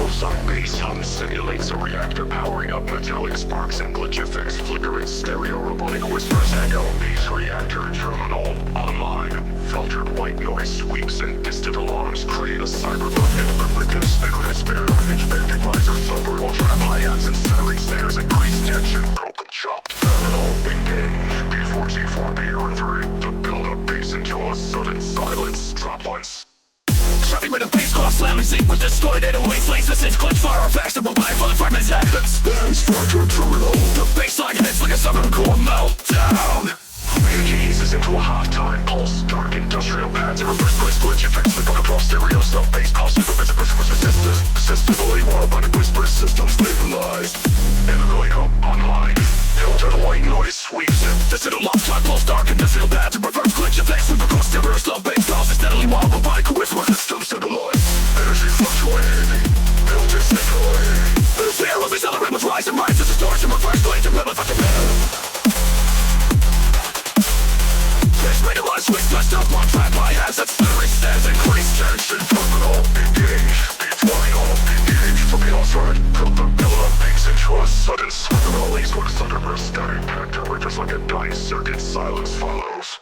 follows on bass hum simulates a reactor powering up metallic sparks and glitch effects, flickering stereo robotic whispers echo. Bass reactor terminal online. Filtered white noise sweeps and distant alarms create a cyberbug with conspicuous spirit of pitch-bending riser, thumper, trap hi-hats and static snares, increased tension, broken chopped. Terminal engage. B4G4 B3 to build up bass into a sudden silence. Drop once. Trapping with a bass claw slamming zinc with distorted 808s, lace the cinch, clutch fire effects to provide for the fragments anthems. Structure terminal. The bassline hits like a southern core meltdown. Eases into a half-time pulse, dark industrial pads and reverse place glitch effects that run across stereo stuff, bass pulse, supervision, resistance, assistively more abundant whisper system stabilized. Integrate home online. Filtered white noise sweeps in. This little long-time pulse, dark industrial pads and reverse glitch effects that run across stereo stuff, bass pulse, steadily more robotic whisper system stabilized. Energy fluctuating, built-in stability. The fear of accelerate with rise and rise to distortion, reverse glitch and rebel fucking switch touched up on trap hi-hats that stuttering stands increased tension. Terminal engage. B20 engage from the outside. Build the pillar makes into a sudden swirl. Release with thunder static pack temperatures like a dying circuit. Silence follows.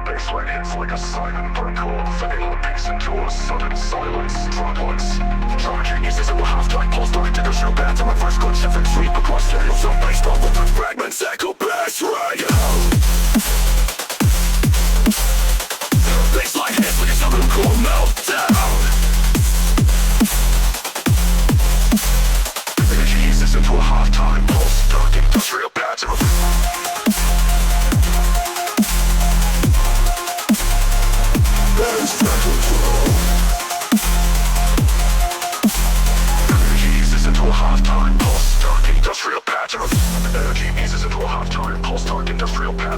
Baseline hits like a silent burn cold, vanilla peaks into a sudden silence. Drop once. Charging uses into a half-time pulse, dark industrial bands and reverse glitch effects sweep across stereo. Some bass drop with fragments echo bass radio. Baseline hits like a southern core meltdown. Energy uses into a half-time pulse, dark industrial bands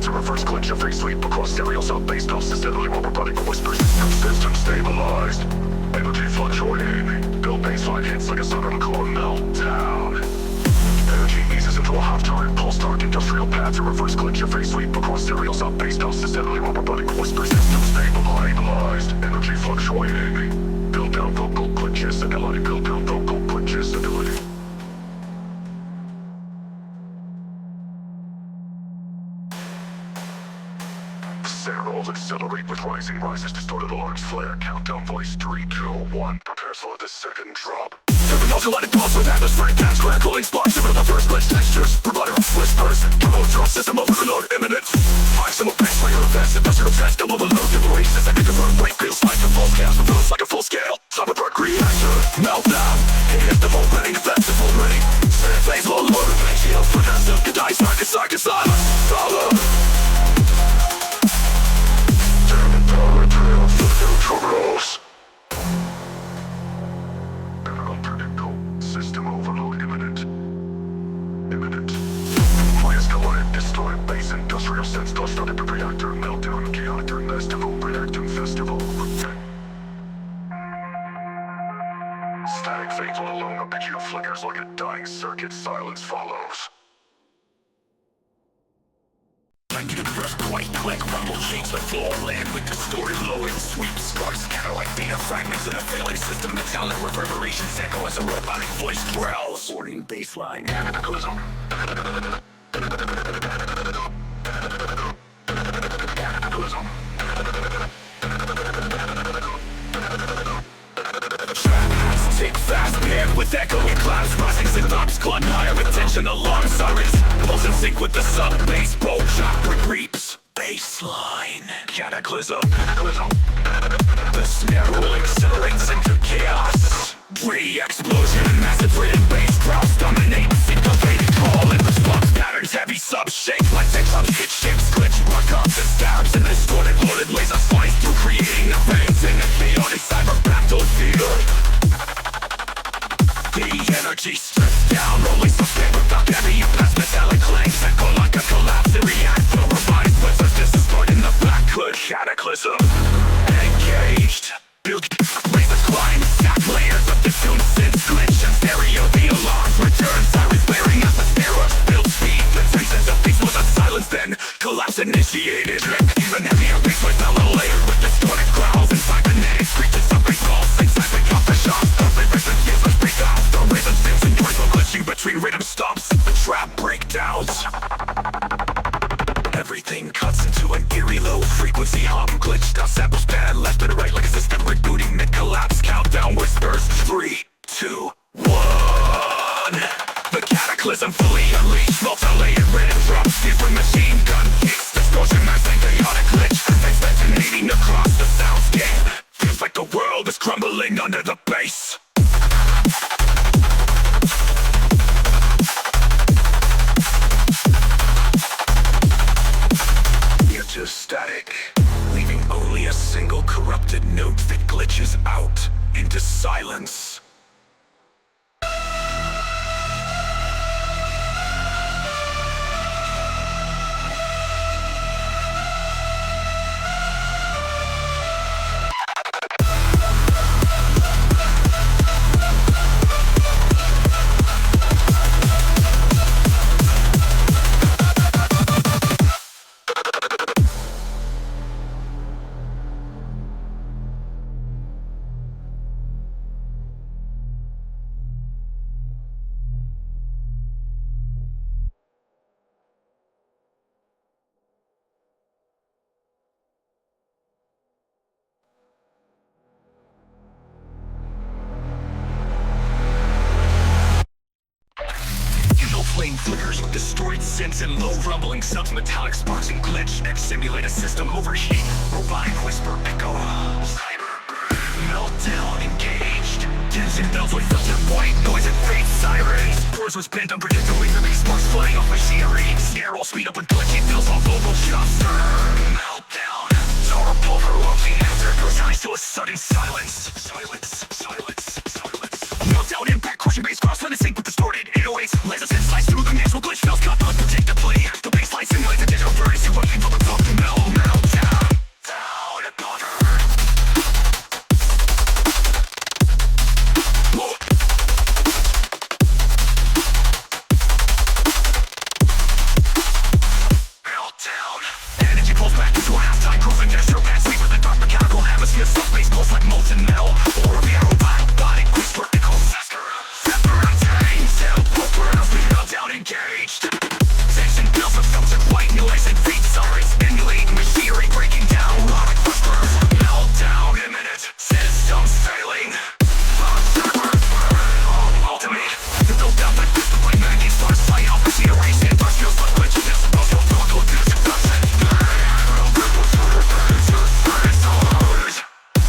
and reverse glitch effects sweep across stereo sound bass pulse steadily more robotic whisper system stabilized. Energy fluctuating. Build baseline hits like a southern core meltdown. Energy eases into a half-time pulse dark industrial paths and reverse glitch effects sweep across stereo sound bass pulse steadily more robotic whisper system stabilized. Energy fluctuating. Build down vocal glitches stability. Build down vocal glitches stability. Rolls accelerate with rising rises, distorted alarms flare. Countdown voice 3, 2, 1. Prepares for the second drop. Terminals electric pulse with atmospheric bands, crackling sparks over the first glitch textures. Provider of whispers, remote drop system overload imminent. Maximal bass layer events, industrial test, double overload, liberation, second confirmed break, feels like a full scale, feels like a full scale. Cyberpunk reactor, meltdown. Hit the full ready, festival ready. Phase will load, shield for hands up, can die, side to side. Follow. Terminals. Unpredictable. System overload imminent. Highest caloric, destroyed base, industrial sense, touched on the reactor, meltdown, reactor, festival, reactor, festival. Static fades all along, a picture flickers like a dying circuit, silence follows. White click, rumble shakes the floor, land with distorted low and sweep sparks scatter like data fragments in a failing system. Metallic reverberations echo as a robotic voice growls. Warning baseline. Cataclysm. Cataclysm. Tick fast, paired with echoing clouds, rising synapse, clung higher attention, alarm sirens, pulse in sync with the sub-bass, bolt shock, reaps. Baseline. Cataclysm. The snare roll accelerates into chaos. Re-explosion, massive written bass drops dominate. Syncopated call and response patterns. Heavy sub-shake like textile hit shapes. Glitch, rock-ups and stabs. And distorted loaded laser slice through creating the veins in a chaotic cyber battlefield. The energy strips down, rolling some paper back heavy and past metallic clangs. Echo like a collapse and react. No revive, but there's destroyed in the back. Good cataclysm. Engaged. Build, raise the climb. Stack layers of the tune, synth glitch and stereo. The alarms return, sirens blaring. non-stops, the trap breakdowns. Everything cuts into an eerie low-frequency hum. Glitched out samples bad left and right like a system rebooting mid-collapse. Countdown whispers 3, 2, 1. The cataclysm fully unleashed. Multi-layered random drops, different machine gun kicks. Distortion mass and chaotic glitch. Detonating across the soundscape. Feels like the world is crumbling under the bass. Just static, leaving only a single corrupted note that glitches out into silence. Flame flickers, destroyed synths and low rumbling subs, metallic sparks and glitch. Next simulate a system overheat. Robotic whisper echo. Meltdown engaged. Tension bells with filtered white noise and fake sirens. Doors was bent unpredictably, the big sparks flying off machinery. Scare will speed up with glitchy fills all vocal shots. Meltdown. Tower pulver the answer goes eyes to a sudden silence. Silence. Meltdown impact, crushing bass cross, let it sync with distorted 808s. Lasers and slice through the mix, will glitch bells cut unpredictably. The bassline simulates a digital verse, you running from the top to meltdown. Down and covered. Meltdown. Energy pulls back into a halftime, proving extra bad sleep with a dark mechanical atmosphere. Sub-bass pulls like molten metal. Or a robotic whisper echo faster. Engaged. Tension bells of filtered white noise and feet sorry. Stimulating machinery breaking down. Robotic whispers. Meltdown imminent. Systems failing. Ultimate. The build down like this. The white man gets stars flying off machinery. Sandbars feels like glitchiness.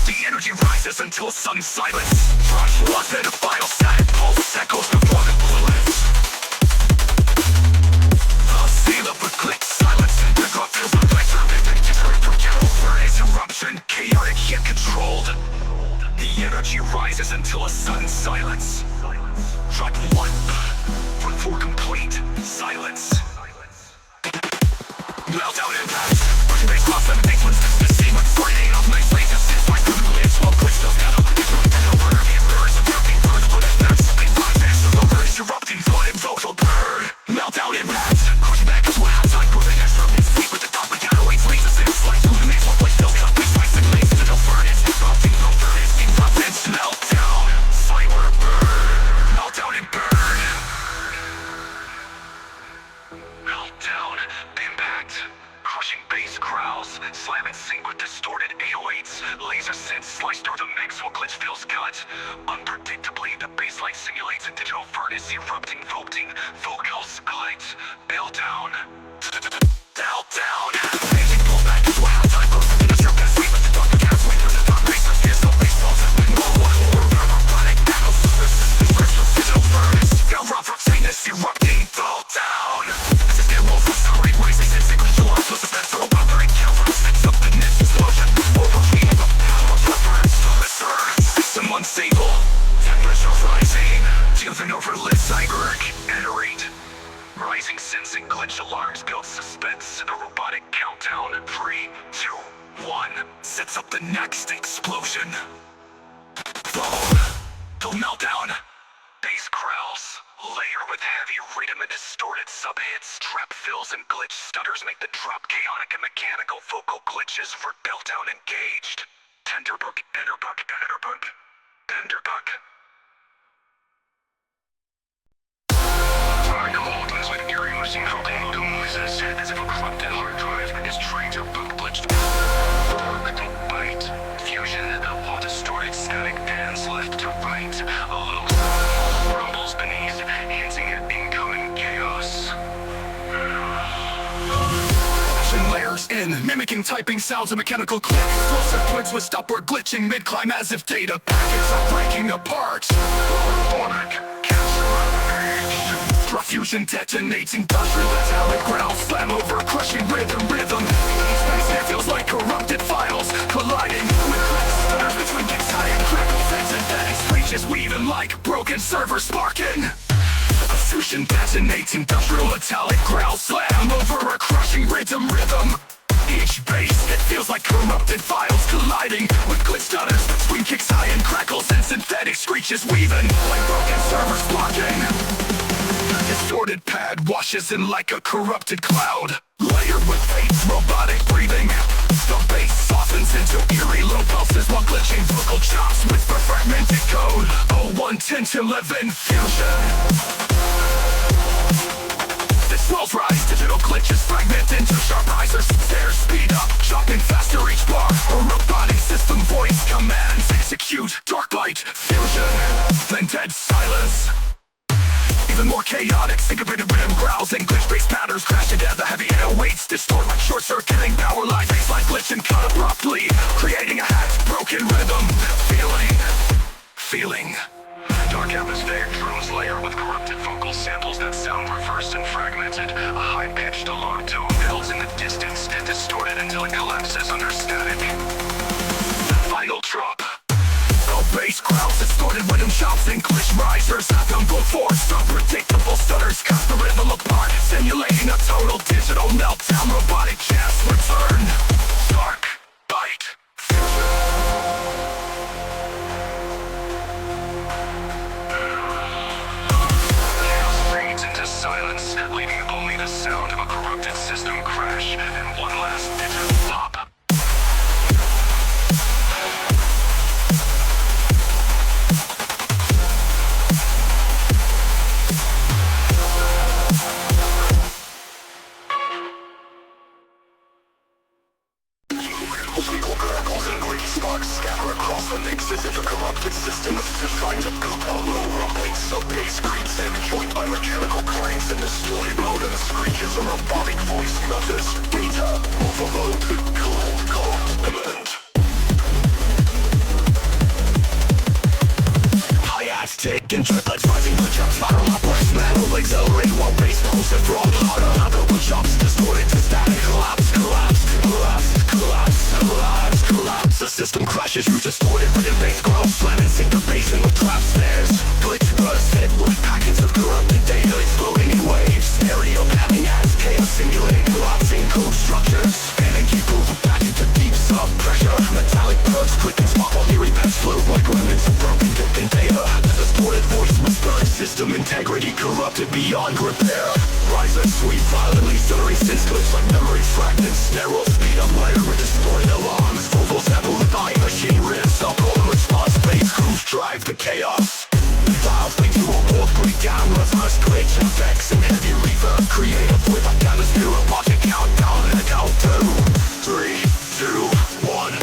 The energy rises until sudden silence. Rush was in a final static pulse echoes before the bullets. Seal up with click silence. The drop feels like eruption, chaotic yet controlled. The energy rises until a sudden silence. Track 1. For complete silence. Meltdown impact. Rushing bass cross and makes one sense to see what's burning off my face. It's like the glitch while glitch does not open. And over the embers of dropping birds. Put it back, something process. The lovers erupting thought and vocal burn. Meltdown impact. Crushing back as well. Time proving extra bit sleep with the top of counterweights. Lasers and slice through the maze while glitch still cut. We slice and lace to the furnace. Erupting furnace. Erupting meltdown. Cyber burn. Meltdown and burn. Meltdown impact. Crushing bass growls. Slam and sync with distorted 808s. Laser synths slice through the mix while glitch feels cut. Unpredictably, the bassline simulates a digital furnace. Erupting, vocals glide. Meltdown. Meltdown. Amazing pullback into a halftime boost. The show can sleep with the dark accounts. Wait through the dark bases. Here's no baseballs. Robotic battles. This crystal digital furnace. Now rough from Satanus erupting. Meltdown. This is their wolf. Sorry, ways they said secret to us. Suspense to a barbaric counter. Sets up the next explosion. Overheating of power. System unstable. Temperature rising. Tilting over lit cyborg. Iterate. Rising synths and glitch alarms build suspense in a robotic countdown. 3, 2, 1. Sets up the next explosion. Fall. Till meltdown. Bass growls. Layer with heavy rhythm and distorted sub-hits. Trap fills and glitch stutters make the drop chaotic and mechanical vocal glitches for meltdown engaged. Tenderbook, enderbook, enderbook, enderbook. mimicking typing sounds and mechanical clicks. Explosive points with stop or glitching mid-climb as if data packets are breaking apart. Harmonic profusion detonating, industrial metallic growl, slam over, crushing rhythm. Each space here feels like corrupted files colliding with clicks, stutters between kicks high and crackles and synthetic screeches weaving like broken servers sparking. Fusion detonates, industrial metallic growl, slam over a crushing rhythm. Each bass, it feels like corrupted files colliding with glitch stutters between kicks high and crackles and synthetic screeches weaving like broken servers blocking. Distorted pad washes in like a corrupted cloud, layered with fate's robotic breathing. The bass softens into eerie low pulses while glitching vocal chops whisper fragmented code. 01, 10 to 11 fusion. The swells rise, digital glitches fragment into sharp risers. Stairs speed up, chopping faster each bar. A robotic system voice commands execute. Dark light, fusion, then dead silence. Even more chaotic, syncopated rhythm growls and glitch-based patterns crash together. Heavy air weights distort like short-circuiting power lines. Baseline glitch and cut abruptly, creating a hacked, broken rhythm. Feeling. Dark atmospheric drums layer with corrupted vocal samples that sound reversed and fragmented. A high-pitched alarm tone builds in the distance, distorted until it collapses under static. Final drop. Bass growls, distorted rhythm chops and glitch risers have them go force. Unpredictable stutters cut the rhythm apart, simulating a total digital meltdown. Robotic jazz return. Dark bite. Chaos fades into silence, leaving only the sound of a corrupted system crash and one last digital pop. Legal crackles and green sparks scatter across the mixes if a corrupted system is just trying to cook a low rumbling. So bass creeps in, joined by mechanical cranks in distorted mode, and the screeches a robotic voice melted. Data overload, cold element. Hi-hats taking triplets, rising glitch ups, spiral upwards, metal accelerate while bass pulls and throb harder. Other wood chops distorted to static, collapse. The system crashes through distorted rhythm bass growls, slamming syncopation with trap snares. Glitch bursted with packets of corrupted data exploding in waves. Stereo mapping as chaos simulating collapsing code structures. Panicky pulls back into deep sub-pressure. Metallic bugs quick and spot while eerie pets float like remnants of broken dipped data. The distorted voice whispers system integrity corrupted beyond repair. Risers sweep violently, stuttering synths glitch like memory fragments. Narrow speed up layered with distorted alarms. Vocals amplifying machine riffs, alcohol and response. Bass grooves drive the chaos. Files things you will both break down. Reverse glitch effects and heavy reverb. Creative with a atmosphere of logic countdown and a count 2, 3, 2, 1.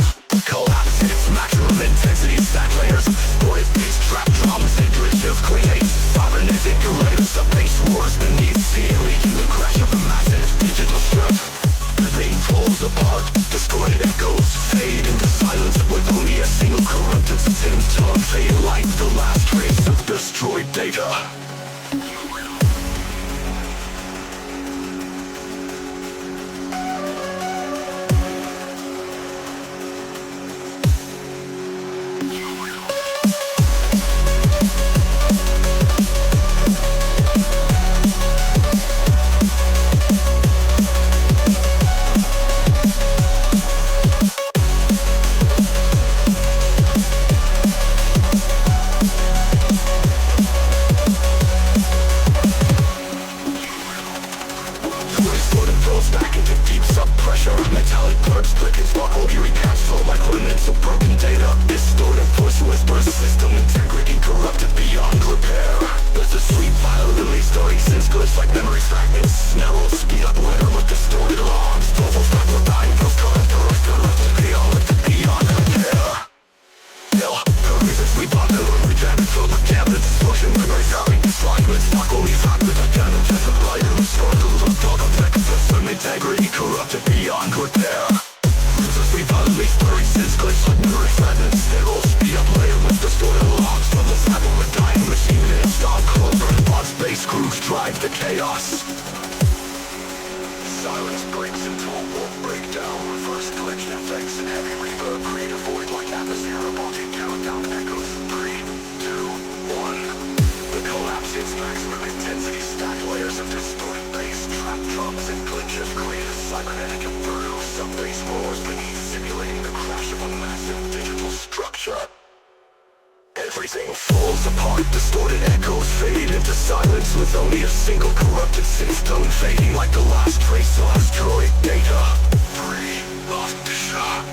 Collapse hits maximum intensity. Stack layers of distorted bass trap drums and glitch of creates cybernetic erasers. The bass roars beneath speed, leading the crash of a massive digital strip. The vein falls apart, distorted echoes fade into silence with only a single corrupted symptom. Fade like the last trace of destroyed data. Back into deep sub-pressure. Metallic bugs click and sparkle, eerie cancel like remnants of broken data. Distorted voice whispers, system integrity corrupted beyond repair. There's a sweet violently starting synths glitch like memory fragments. Narrow speed up layer with distorted alarms. Vocals amplifying post-current corrupted beyond repair. Hill, erasers we bought the room, we jammed it filled with cabinets. Distortion, memory fragment, slide with stock only fragments. I can't just apply to restore the dog effect. System integrity corrupted beyond repair. Silence breaks into a warp breakdown. Reverse glitch effects and heavy reverb create a void like atmosphere. Robotic countdown echoes. 3, 2, 1. The collapse hits maximum intensity. Stacked layers of distorted bass, trap drums, and glitches create a cybernetic inferno. Some bass roars beneath, simulating the crash of a massive digital structure. Everything falls apart, distorted echoes fade into silence with only a single corrupted synth tone fading like the last trace of destroyed data. Lost Disha.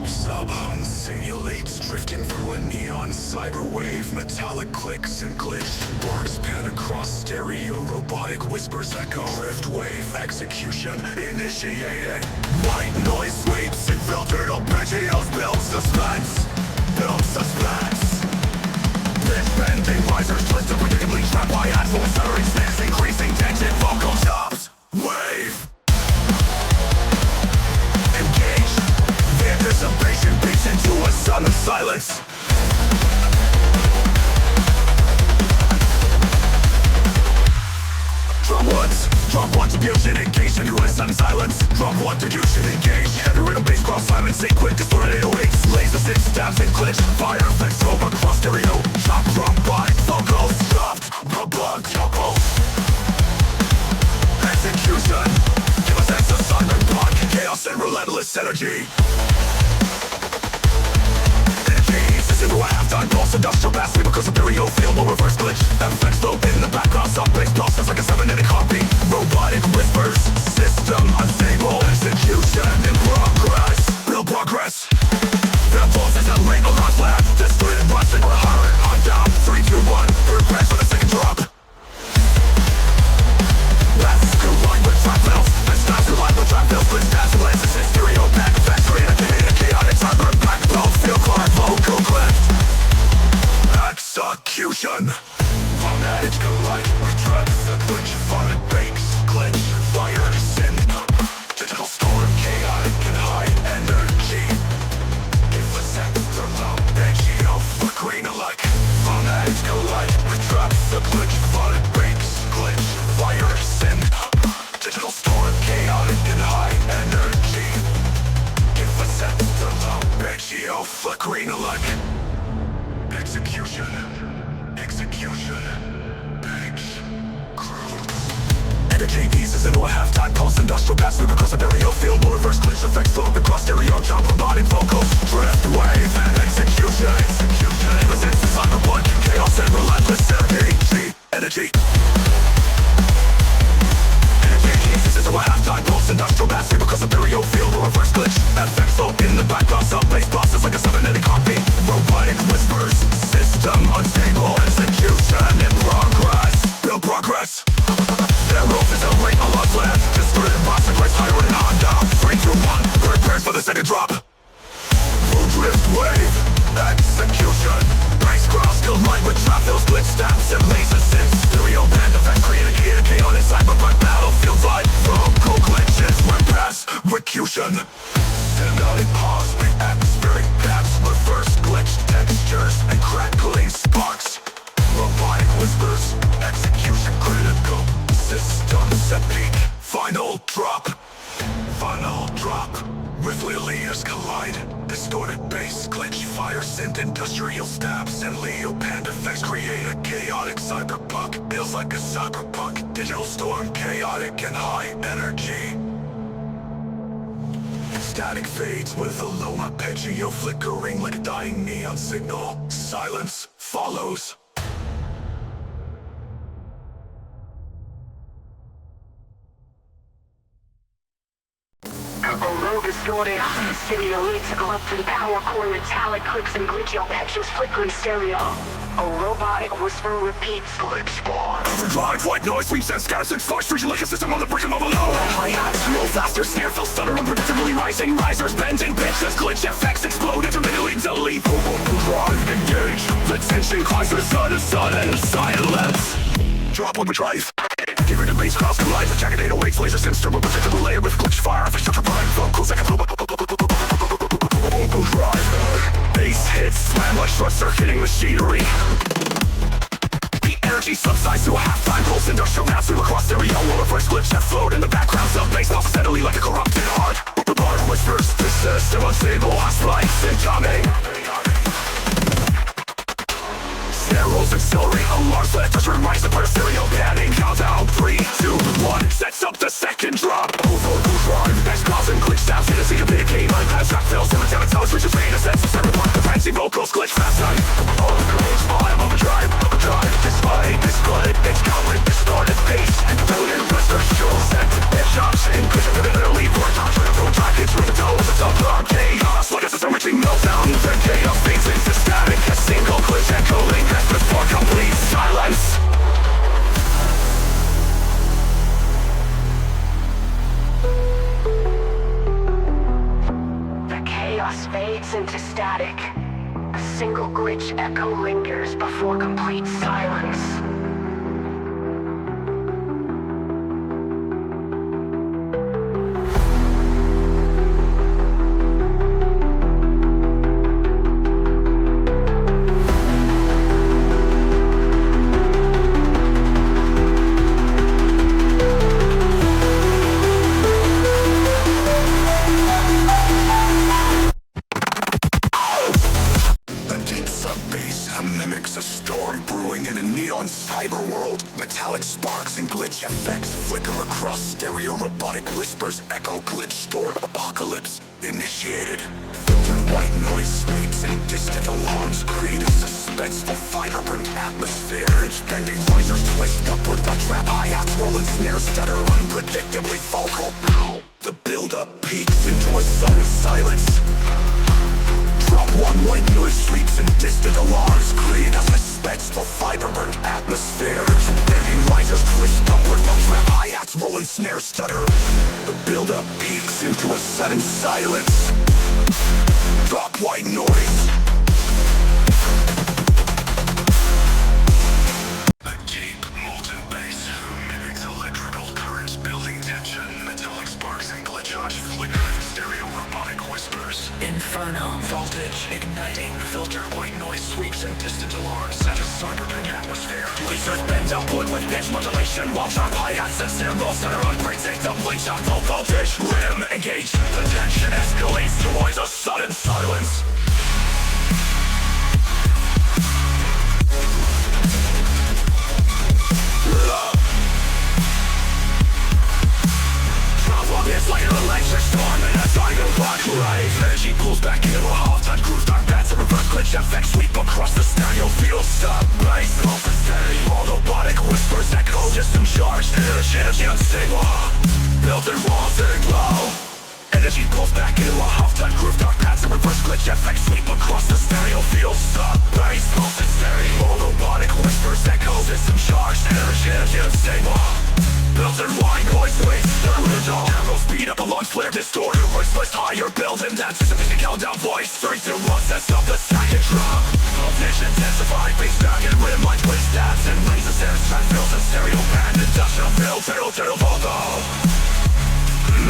Sub-hum simulates drifting through a neon cyberwave. Metallic clicks and glitch sparks pan across stereo. Robotic whispers echo. Drift wave execution initiated. White noise sweeps and filtered arpeggios build suspense. Build suspense. Pitch bending risers twist predictably trapped by adverse utterance. Increasing tension vocal chops. Wave. Anticipation beats into a sun of silence. Drop one to fusion, engage into a sun silence. Drop one to fusion, engage. Heavy rhythm bass cross silence, sequence, distorted 808s. Laser synth stabs and glitch. Fire effects over cross stereo. Chop drum by vocals. Chopped, bug, chocos. Execution. Give us sense of cyberpunk. Chaos and relentless energy. Into a halftime pulse, industrial bass because of stereo feel, no reverse glitch. Effects flow in the background, sound bass process like a cybernetic copy. Robotic whispers, system unstable. Execution in progress, real progress. The pulse is a late alarm flash. Distorted busting, we're hard, on down. 3, 2, 1, prepare for the second drop. Let's collide with trap bells. And snaps collide with trap bells. Split stabs and lenses in stereo back. Effects create a chaotic cyber back. Both feel climb, vocal cleft. Execution. Phonetics collide with traps. The glitch, phonic bakes, glitch, fire, sin. Digital storm, chaotic and high energy. If a sense turn loud, edgy, flickering alike. Phonetics collide with traps. The glitch, phonic bakes, glitch, fire, sin. Digital storm, chaotic and high energy. If a sense turn loud, edgy, flickering alike. Execution. Banks. Energy pieces into a halftime pulse. Industrial bass loop across a stereo field. More reverse glitch effects flow across stereo. Jump robotic vocals. Drift wave and execution. Resist the cyberpunk. Chaos and relentless energy. Energy pieces into a halftime pulse. Industrial bass loop across a stereo field. More reverse glitch effects flow in the background. Sound bass process like a cybernetic copy. Robotic whispers. System unstable. Execution in progress. Build progress. Their roof is a late alarm flash. Distorted boxing race higher and on down. 3, 2, 1, prepares for the second drop. Full drift wave. Execution. Bass crowd still light with trap fills, glitch stabs and laser synths. Stereo band effect created here. Chaotic cyberpunk battlefield vibe. Vocal glitches went past execution. Symbiotic pause with atmospheric gaps. Reverse glitch textures and crackling sparks. Robotic whispers, execution critical. Systems at peak. Final drop. Riffly layers collide. Distorted bass, glitch, fire, synth, industrial stabs, and Leo panda effects create a chaotic cyberpunk. Feels like a cyberpunk. Digital storm, chaotic and high energy. Static fades with a low arpeggio flickering like a dying neon signal. Silence follows. A rogue escape distorted, simulates glove and power core metallic clicks and glitchy patches flickering stereo. A robotic whisper repeats glitch spawn. Overdrive, white noise, sweeps and scatters and sparks, treating like a system on the brink of overload. Hi-hats roll faster, snare fills stutter, unpredictably rising, risers bend and pitches, glitch effects explode, intermittently delete. Overdrive, engage, the tension climbs to the sudden silence. Drop overdrive. Give it a bass, crowds collide, the jagged 808s, laser sense, turbo predictable layer with glitch fire, infrastructure prime, vocals, overdrive. Bass hits, slam like struts are hitting machinery. The energy subsides to a halftime pulse, industrial maps through across stereo, while a first glitch that flowed in the background, sub bass pops steadily like a corrupted heart. Bar whispers, the system unstable, hot spikes incoming. Snare rolls accelerate, alarms let touch rise apart a stereo panning. Countdown 3, 2, 1, sets up the second drop. Overdrive, next calls and glitch sounds, hit a sea of mid-game, iPads, track fills, simmer down until it's reaches rain, a sense of separate one, the fancy vocals, glitch fast time. All the girls, I'm overdrive, despite this glitch, it's colored, distorted bass, and floated whisper, shoals, and it chops, and glitch literally for a touch, from track, it's with the toe of the top, chaos, like a system reaching meltdown, the chaos fades into static, a single glitch echoing, before complete silence. The chaos fades into static. A single glitch echo lingers before complete silence. Metallic sparks and glitch effects flicker across stereo, robotic whispers echo, glitch storm, apocalypse initiated. Filtered white noise sweeps and distant alarms create a suspenseful fiber-burnt atmosphere. Bending risers twist upward, the trap hi-hats roll and snares stutter unpredictably vocal. The build-up peaks into a sudden silence. Drop one white noise sweeps and distant alarms create a suspenseful fiber-burnt atmosphere. Bending risers twist upward, the trap hi-hats roll and snare stutter. The build-up peaks into a sudden silence. Drop white noise. A deep molten bass mimics electrical currents building tension. Metallic sparks and glitch flicker stereo robotic whispers. Inferno voltage igniting. Filter white noise sweeps and distant alarms set a cyberpunk atmosphere. Lasers bend outward with pitch modulation, while sharp hi-hats and snare rolls that are unpredictably sharp. Low voltage rim engage. The tension escalates towards a sudden silence. It's like an electric storm in a diamond black rave. Energy pulls back into a half-time groove. Dark bats and reverse glitch effects sweep across the stereo field. Stop, bass, off the stereo. All robotic whispers echo, system charged, energy unstable. Building walls and glow. Energy pulls back into a half-time groove. Dark bats and reverse glitch effects sweep across the stereo field. Stop, bass, off the stereo. All robotic whispers echo, system charged, energy unstable. Built-in white noise waves, they're original. Arrows speed up, alarms flare, distort. Voice placed higher, build in anticipation, countdown voice. 3, 2, 1, sets up the second drum. Voltage intensified, bass back and rim light twist stabs and lasers, air track fills and stereo band. Industrial field, turtle vocal.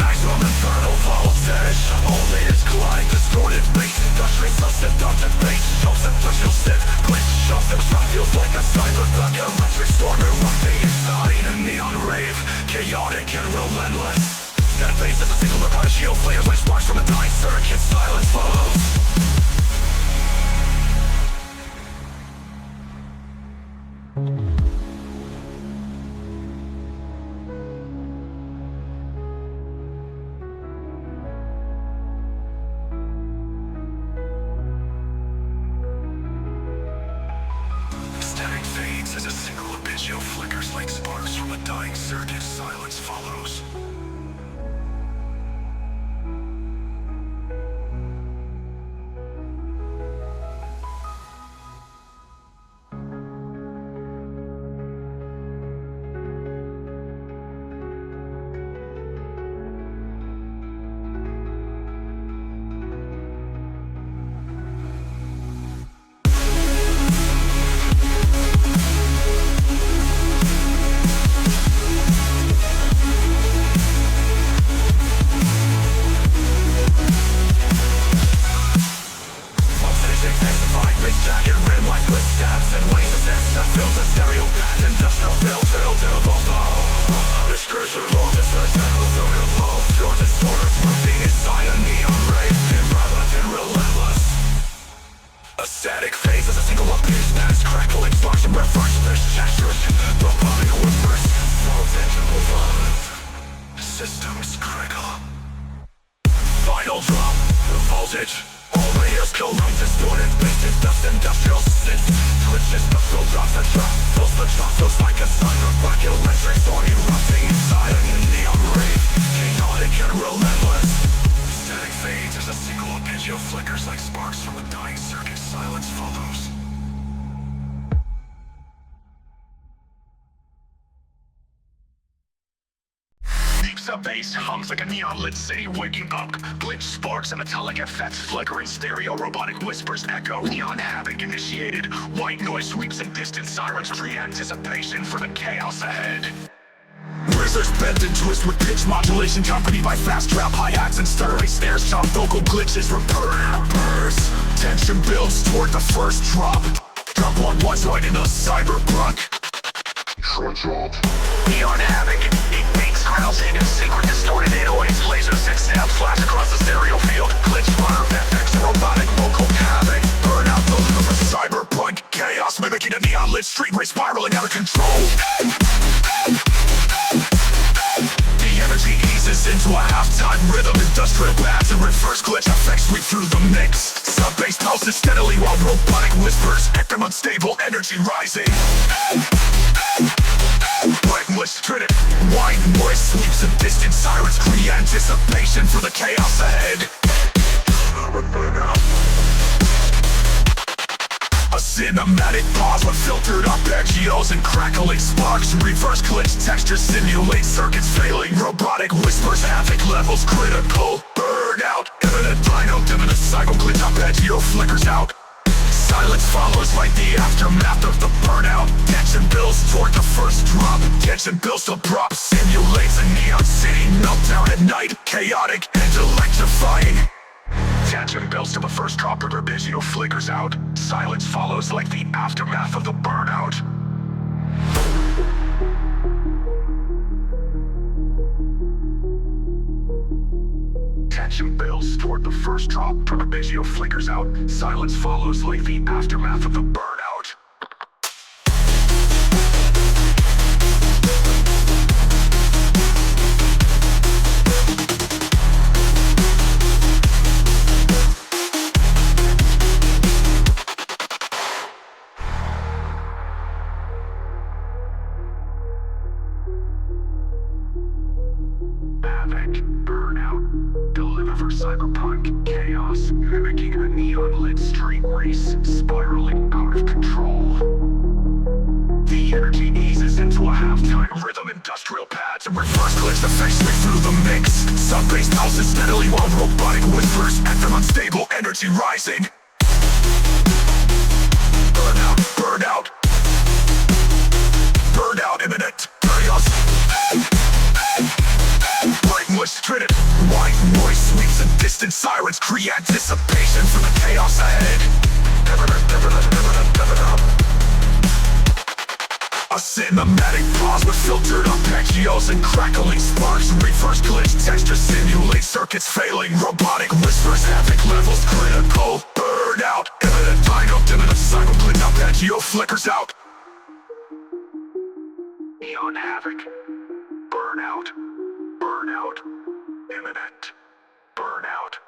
Maximum infernal voltage. All latest collide, distorted bass. Industrial self-seductive bass. Jumps and industrial stiff. Glitch shots that rock feels like a cyberpunk electric storm. Erupting inside a neon rave. Chaotic and relentless. That bass is a single upon a shield. Flares like sparks from a dying circuit. Silence follows. Static fades as a single arpeggio flickers like sparks from a dying circuit. Silence follows. Nonstop feels like a sign of black electric thought erupting inside a neon rave. Chaotic and relentless. Static fades as a single arpeggio flickers like sparks from a dying circuit. Silence follows. The bass hums like a neon-lit city waking up. Glitch sparks and metallic effects, flickering stereo, robotic whispers echo. Neon havoc initiated. White noise sweeps in distant sirens, pre-anticipation for the chaos ahead. Razors bend and twist with pitch modulation, accompanied by fast trap hi-hats and stirring snares. Chop vocal glitches reverse. Tension builds toward the first drop. Drop one was right in a cyberpunk. Trench up. Neon havoc, it makes crowds in synchro distorted 808s, lasers and snaps flash across the stereo field. Glitch fire, FX, robotic vocal havoc. Burn out the loop of cyberpunk chaos, mimicking a neon lit street race spiraling out of control. The energy eases into a halftime rhythm, industrial bass and reverse glitch effects sweep through the mix. Sub-bass pulses steadily while robotic whispers echo unstable energy rising. Blackness trinity, white noise sweeps in distant sirens, pre-anticipation for the chaos ahead. A cinematic pause with filtered arpeggios and crackling sparks. Reverse glitch textures simulate circuits failing. Robotic whispers, havoc levels critical. Burnout, imminent dyno, imminent cycle glitch arpeggio flickers out. Silence follows like the aftermath of the burnout. Tension builds toward the first drop. Tension builds to prop. Simulates a neon city meltdown at night. Chaotic and electrifying. Tension builds to the first drop. Arpeggio flickers out. Silence follows like the aftermath of the burnout. Tension builds toward the first drop. Arpeggio flickers out. Silence follows like the aftermath of the burnout. Havoc, burnout, deliver for cyberpunk chaos, mimicking a neon-lit street race, spiraling out of control. The energy eases into a halftime rhythm, industrial pads and reverse glitch effects sweep through the mix. Sub-bass pulses steadily while robotic whispers anthem unstable energy rising. Burnout, burnout, burnout imminent, chaos. Blackness trinity, white noise sweeps in distant sirens, create anticipation for the chaos ahead. A cinematic pause with filtered arpeggios and crackling sparks. Reverse glitch texture simulate circuits failing. Robotic whispers, havoc levels critical. Burnout, imminent dyno, imminent cycle glitch arpeggio flickers out. Neon havoc, burnout, burnout, imminent, burnout.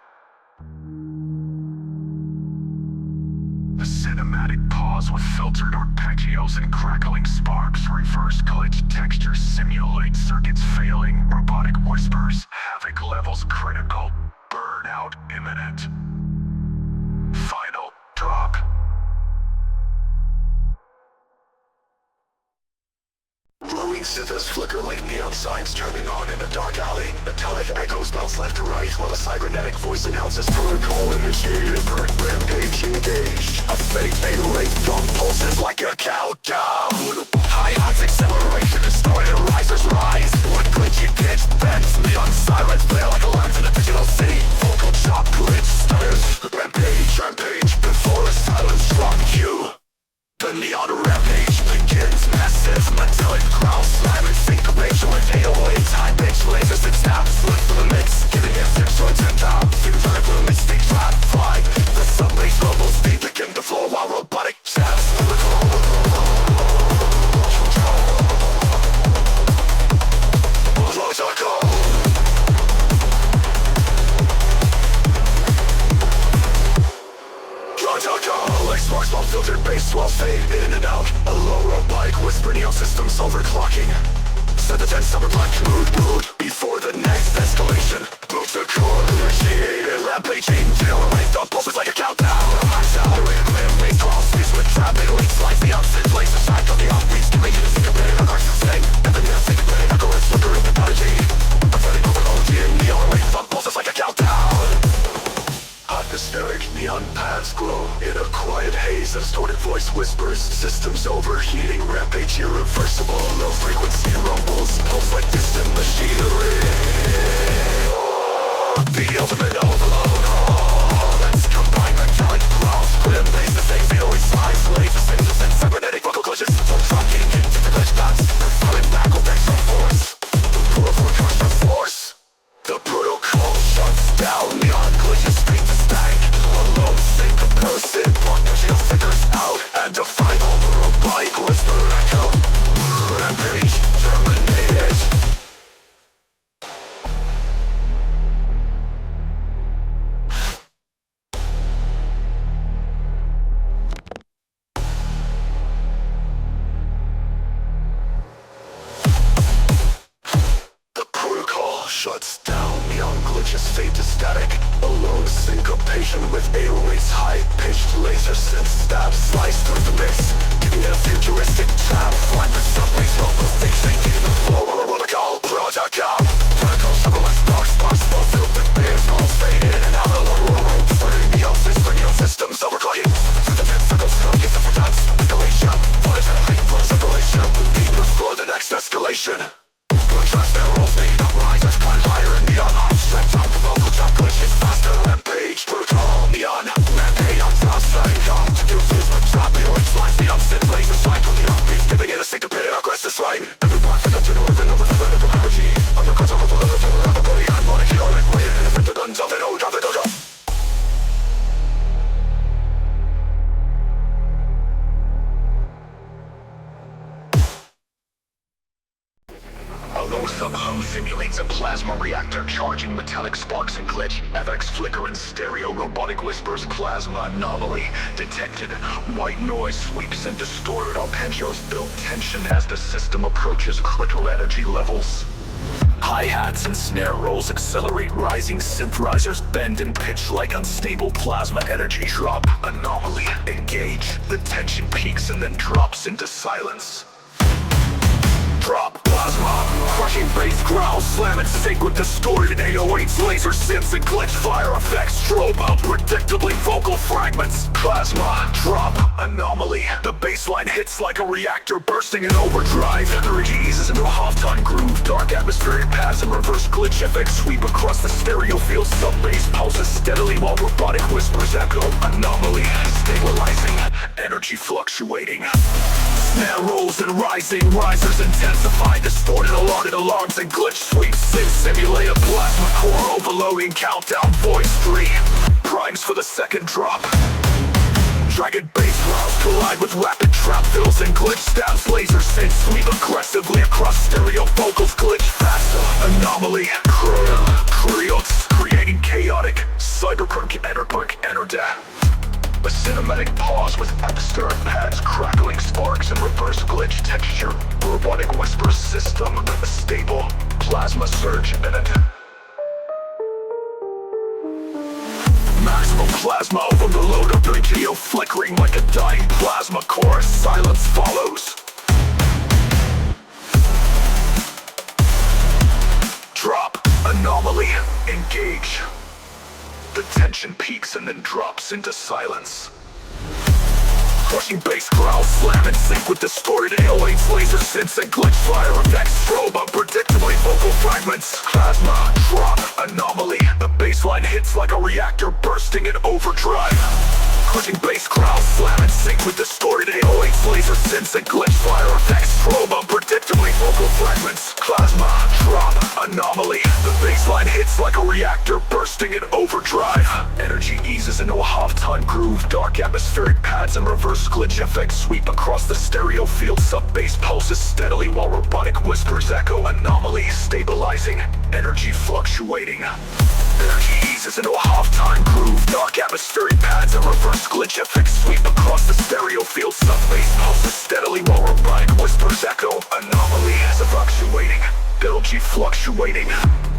A cinematic pause with filtered arpeggios and crackling sparks. Reverse glitch texture simulate circuits failing. Robotic whispers, havoc levels critical. Burnout imminent. Final drop. Glowing synths flicker like neon signs turning on in a dark alley. Metallic echoes bounce left to right while a cybernetic voice announces protocol initiated. Rampage engaged. A fake 808 drum pulses like a countdown. Hi-hats acceleration distorted risers rise. One glitchy pitch bends. Neon sirens play like alarms in a digital city. Vocal chop glitch stutters. Rampage, rampage before a silence drop cue. The neon rampage begins. Massive metallic crowd slamming syncopation with 808s. High-pitched lasers and snaps slip for the mix, giving it 6 or 10 down. Synchronic with a mystic trap fly. The sub-bass rumbles deep begin to floor while robotic chaps. sound systems overclocking. Set the 10 summer black mood before the next escalation. Move the core, initiated rampaging till length of pulses like a countdown. Accelerated limb cross speeds with trap middling slides the opposite place. The side of the offbeats to make it a syncopated arch thing. And then the syncopated echo is flickering the prodigy. I'm running over OG and neon length of pulses like a countdown. Atmospheric neon paths glow in a quiet haze. A distorted voice whispers, systems overheating, rampage irreversible. Low frequency rumbles, pulse like distant machinery. The ultimate overload. Let's combine metallic growls. Grim lays the same feeling slides. Laser signals and cybernetic vocal glitches. So trucking into the glitch paths. Falling back with extra force. The poor forecast of force. The protocol shuts down. Neon glitches speak to stank. Alone sync a person. Potential figures out. And a final robotic whisper echo. Rampage terminated. Shuts down, neon glitches fade to static. Alone syncopation with 808's high-pitched laser synth stab slice through the mix, giving it a futuristic trap. Flying with subways, local fiction, getting the flow of a protocol. Protocol, several sparks, flow filled with beers, calls fade in and out of the room. Flirting neon systems overclocking. Through the 10 circles, get the for dance. Escalation, what is happening for separation? Deep before the next escalation. Contrast their roles, they don't rise as climb higher in neon. Strapped on the vocal jump glitches faster. Rampage, protocol, neon. Rampage on top, sliding down. To do this with drop, it always slides. Neon synth laser cycle, neon beat. Giving it a syncopated aggressive slide. Every block for them to know everything over the vertical energy. Undercuts over the level to everybody. I'm on a chaotic way. And if the guns of it, oh, drop it, oh, drop. Although Subhome simulates a plasma reactor charging metallic sparks and glitch, FX flicker and stereo robotic whispers plasma anomaly detected. White noise sweeps and distorted arpeggios build tension as the system approaches critical energy levels. Hi-hats and snare rolls accelerate, rising synth risers bend and pitch like unstable plasma energy drop. Anomaly, engage. The tension peaks and then drops into silence. Drop plasma, crushing bass growls, slam and sync with distorted 808s, laser synths and glitch fire effects, strobe unpredictably vocal fragments. Plasma, drop, anomaly. The bassline hits like a reactor bursting in overdrive. Energy eases into a half-time groove, dark atmospheric paths and reverse glitch effects sweep across the stereo field. Sub-bass pulses steadily while robotic whispers echo. Anomaly, stabilizing, energy fluctuating. Snare rolls and rising, risers intensify, distorted alerted alarms and glitch sweeps. Simulate a plasma core overloading countdown voice 3. Primes for the second drop. Dragon bass rounds collide with rapid trap fills and glitch stabs. Laser synth sweep aggressively across stereo vocals, glitch faster. Anomaly, creotes, creating chaotic cyberpunk, enerda. A cinematic pause with atmospheric pads, crackling sparks and reverse glitch texture. Robotic whisper system, a stable plasma surge imminent. Maximum plasma over the load of the geo flickering like a dying plasma core. Silence follows. Drop, anomaly, engage. The tension peaks and then drops into silence. Crushing bass growls, slam and sync with distorted 808s, laser synths and glitch fire effects, strobe unpredictably vocal fragments. Plasma, drop, anomaly. The bassline hits like a reactor bursting in overdrive. Crushing bass growls, slam and sync with distorted 808s, laser synths and glitch fire effects, strobe unpredictably vocal fragments. Plasma, drop, anomaly. The bassline hits like a reactor bursting in overdrive. Energy eases into a half-time groove, dark atmospheric pads and reverse glitch effects sweep across the stereo field. Sub-bass pulses steadily while robotic whispers echo. Anomaly, stabilizing, energy fluctuating. Energy eases into a half-time groove, dark atmospheric pads and reverse glitch effects sweep across the stereo field. Sub-bass pulses steadily while robotic whispers echo, anomaly is fluctuating, energy fluctuating.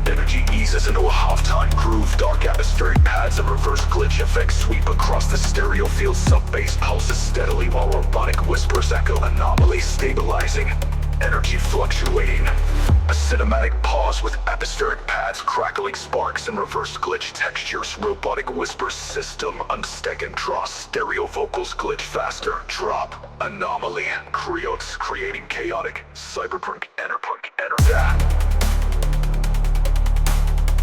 Energy eases into a halftime groove, dark atmospheric pads and reverse glitch effects sweep across the stereo field. Sub-bass pulses steadily while robotic whispers echo, anomaly stabilizing, energy fluctuating. A cinematic pause with atmospheric pads, crackling sparks and reverse glitch textures. Robotic whispers system unstack and draw, stereo vocals glitch faster, drop, anomaly, creotes creating chaotic, cyberpunk, enter.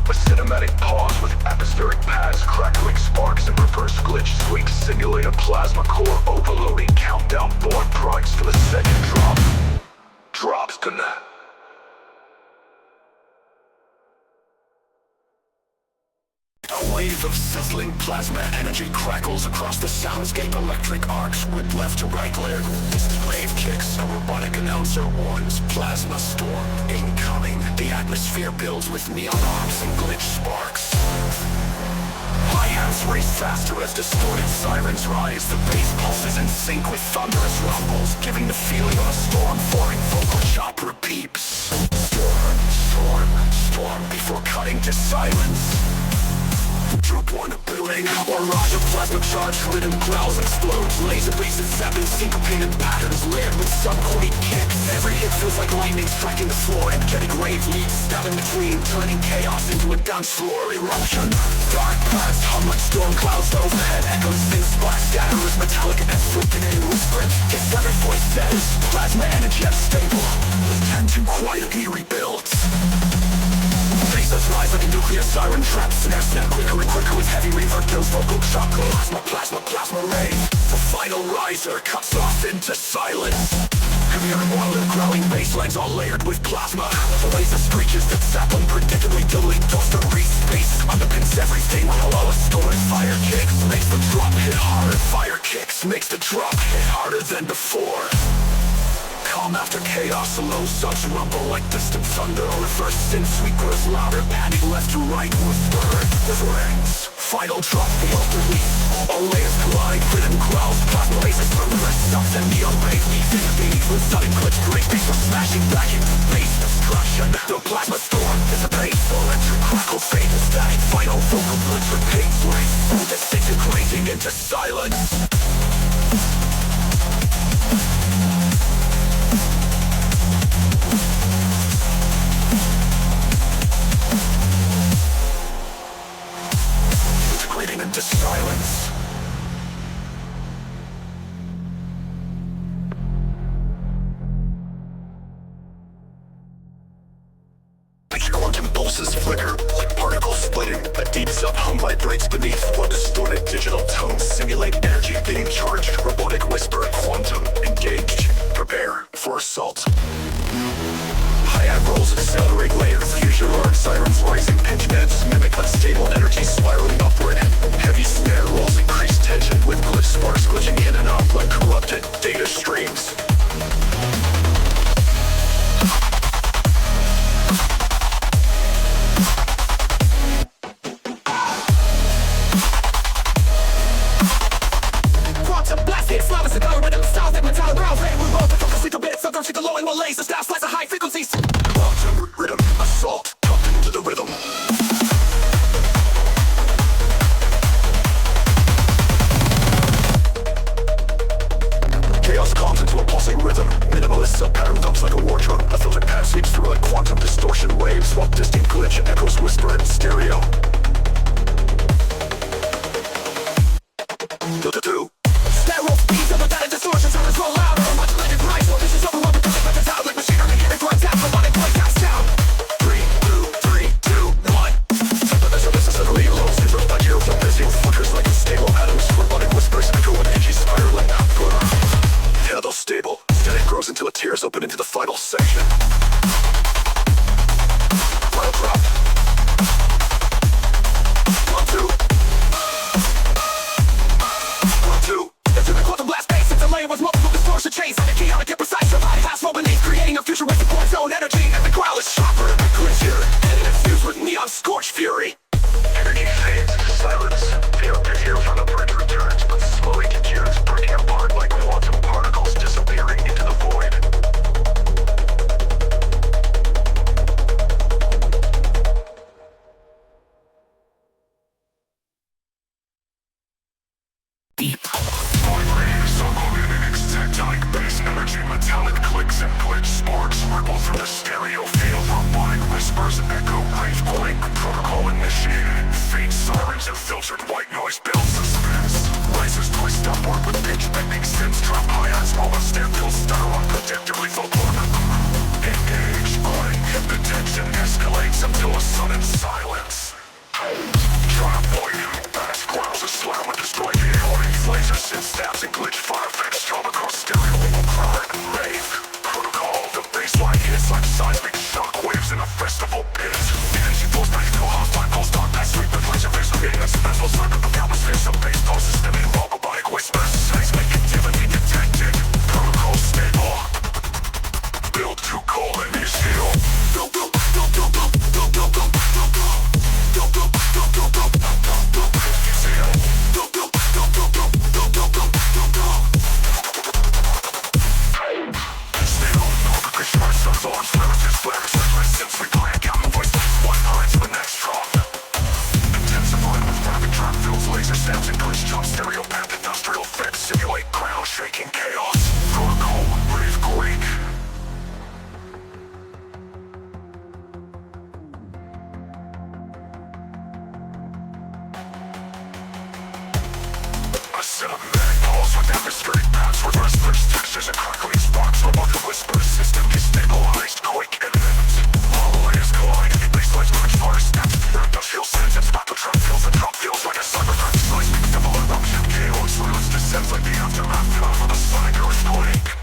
A cinematic pause with atmospheric pads, crackling sparks and reverse glitch sweeps simulate a plasma core overloading. Countdown board price for the second drop. Drops to A wave of sizzling plasma energy crackles across the soundscape. Electric arcs whip left to right glare. Wave kicks, a robotic announcer warns. Plasma storm incoming. The atmosphere builds with neon arcs and glitch sparks. Hi-hats race faster as distorted sirens rise. The bass pulses in sync with thunderous rumbles, giving the feeling of a storm forming. Vocal chop repeats. Storm, storm, storm before cutting to silence. Troop 1 booting, barrage of plasma charge, rhythm growls explodes. Laser bases zap in syncopated patterns, layered with sub-chordy kicks. Every hit feels like lightning striking the floor. Energetic rave leads stabbing between, turning chaos into a dance floor eruption. Dark paths hum like storm clouds overhead. Echoes thin splash scatter as metallic and flipping in whisper. Guess every voice says, plasma energy unstable. Tend to quietly rebuild. Lasers rise like a nuclear siren trap. Snare snap quicker and quicker with heavy reverb kills vocal shock. Plasma ray. The final riser cuts off into silence. Heavier and more little growling bass lines all layered with plasma. The laser screeches that zap unpredictably, dueling dust to space underpins everything. While a stolen fire kicks makes the drop hit harder. Fire kicks makes the drop hit harder than before. Calm after chaos, a low subs rumble like distant thunder. Reverse synth sweep grows louder, panic left to right whisper. Rings, final drop, the release. All layers collide, rhythm growls, plasma lasers murderous stuff and neon rave leaves in the beat. With sudden glitch, great bass are smashing back into bass destruction. The plasma storm dissipates, electric crackle fade to static. Final vocal glitch repeats, disintegrating into silence. Integrating into silence. Quantum pulses flicker like particles splitting. A deep sub-hum vibrates beneath what distorted digital tones simulate energy being charged. Robotic whisper, quantum engaged. Prepare for assault. Hi-hat rolls accelerate layers. Future arc sirens rising pitch bends mimic unstable energy spiraling upward. Heavy snare rolls increase tension with glitch sparks glitching in and out like corrupted data streams. Quantum blast hits flowers and color rhythm styles that metallic ground play with both the focus little bits of the low and more laser styles slice of high frequencies. Quantum rhythm assault, pump into the rhythm. Chaos calms into a pulsing rhythm. Minimalist sub-pattern dumps like a war drum. A filtered pad sweeps through like quantum distortion waves, while distant glitch echoes whisper in stereo. Do. Snare rolls beats of a data distortion, sound is roll louder. Modulated price, well this is overwhelming. It's out like machinery, it runs out, robotic breakdown sound. 3, 2, 1. This is a reload, controlled by you. The busy flickers like unstable atoms. Robotic whispers echo and energy spiraling output. Handle stable, steady grows until it tears open into the final section. Final drop. 1, 2. Into the quantum blast base, it's a layer with multiple distortion chains. Chaotic and precise, survive fast roll beneath, creating a future with support zone energy. And the growl is sharper, grittier, and infused with neon scorch fury. Energy fades into silence. The hero from the bridge returns, but slowly decays, breaking apart like quantum particles disappearing into the void. predictably vocal. Engage, blink, the tension escalates until a sudden silence. Try to avoid fast growls of slam and destroy EOAs. Laser synth stabs and glitch fire effects come across stereo crowd and rave. Protocol, the baseline hits like seismic shockwaves in a festival pit. Energy flows back into a hostile pulse, dark past sweep with laser face creating a suspenseful circuit of countless fears of bass pulses stemming from robotic whispers. Seismic activity detected. Protocol stable. Build to colony seal. A cinematic pulse with atmospheric paths, reverse burst textures and crackling sparks. Robotic whispers, system destabilized, quick imminent. All layers collide, baselines crunch fire snaps. Industrial sentence, back to trap feels and drop feels like a cyber threat. Seismic double eruption, chaos silence descends like the aftermath of a sonic earthquake.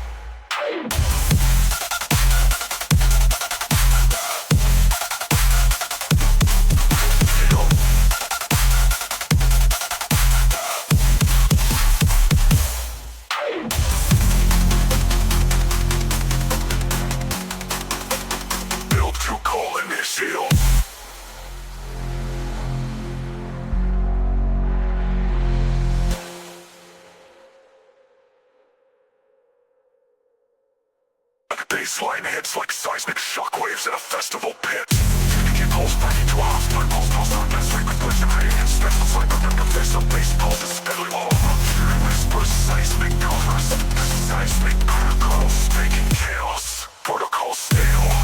Baseline hits like seismic shockwaves in a festival pit. Taking pulse back into a hostile pulse on best frequent glitch and radiant special cyber the face of bass pulses steadily low. Whispers seismic covers, seismic crackles, making chaos. Protocol stable.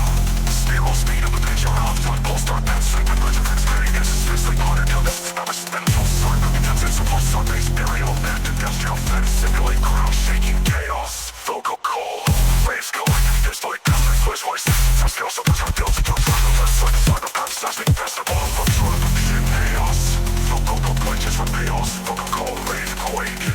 Stable speed of the pitch or hostile pulse dark path cyber glitch effects radiant suspensely pondered till this is not a spendable cyber intensive support on base burial and industrial fence simulate ground shaking chaos. Vocal call. Waves go like fist like cosmic switch voices. Some skills of which are built to control the left side of cyberpunk seismic festival of absorption chaos. Vocal glitches from chaos. Vocal call rave quake.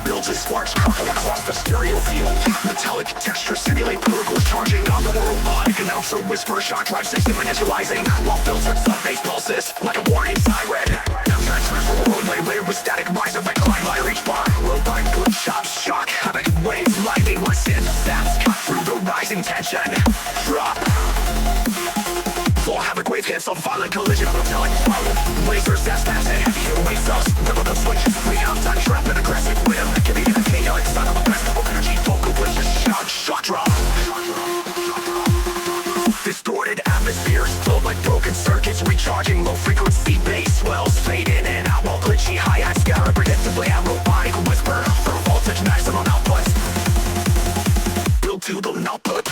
Builds and sparks crackle across the stereo field. Metallic textures simulate particles charging on the robotic announcer whisper shock drive system initializing while filtered sub-bass pulses like a warning siren. Transfers from a roadway layered with static rise of a climb I reach bar. Robotic glitch shots shock havoc waves lightning where synth snaps cut through the rising tension. Drop. Full havoc wave hits a violent collision of metallic spiral. Lasers that snaps and heavy wave cells. Ripple the switch, free out time trap and aggressive rhythm. Giving it a chaotic son of a festival energy. Vocal glitches, shock drop. Distorted atmospheres, flow like broken circuits. Recharging low frequency bass swells. Fade in and out while glitchy hi-hats scatter predictably at robotic whisper. For voltage maximum output. Build to the output.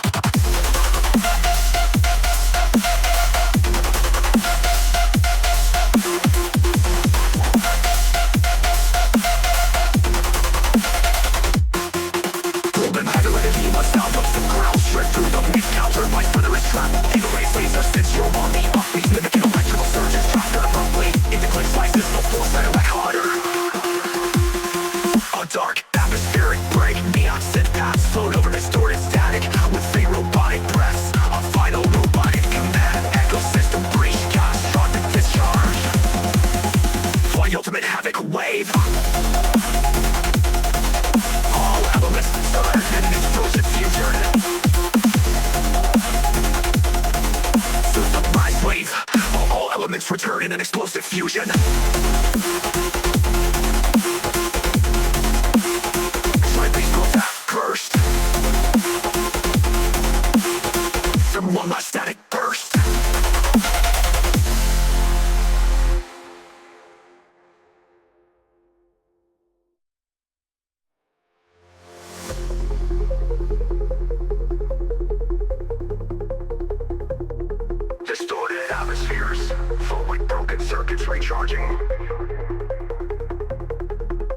Dark atmospheric break, neon synth paths float over distorted static with fake robotic breaths. A final robotic command, ecosystem breach, catastrophic discharge. Fly ultimate havoc wave. All elements stirred in an explosive fusion. System rise wave. All elements return in an explosive fusion. Burst. From one last static burst. recharging.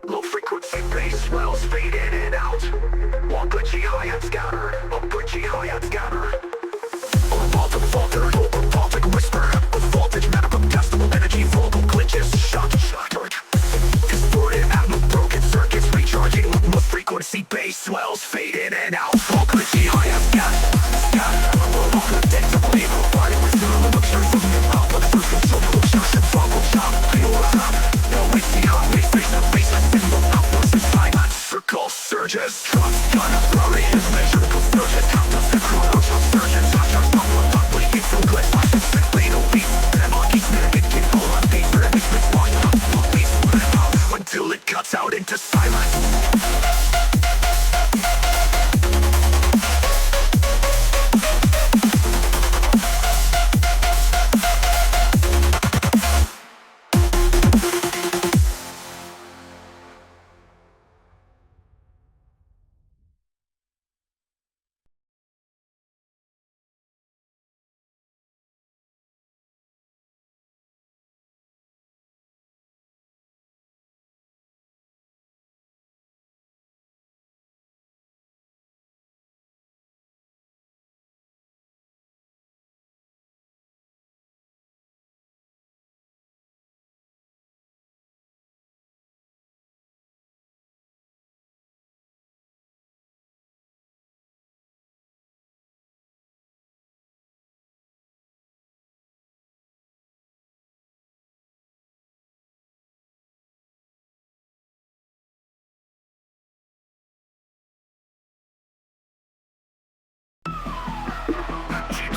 Low frequency bass swells fade in and out. One glitchy hi-hat scatter, a glitchy hi-hat scatter. Over faltered, over vaulted whisper. A voltage manifestable energy, vocal glitches, shattered. Distorted atmo, broken circuits recharging. Low frequency bass swells fade in and out. One glitchy hi-hat scatter. Unpredictably, provided with zero luxury from the mouth. But first control the luxury, vocal chop, no witty hungry face to face, a symbol outbursts in silence. Circle surges, trust gonna throw it in measurable surges. Count the synchronal surges, touch our someone, not bleeding through glitch. I can simply no beat, and I'm keep it can pull on deeper and it's with one up, please put it out until it cuts out into silence.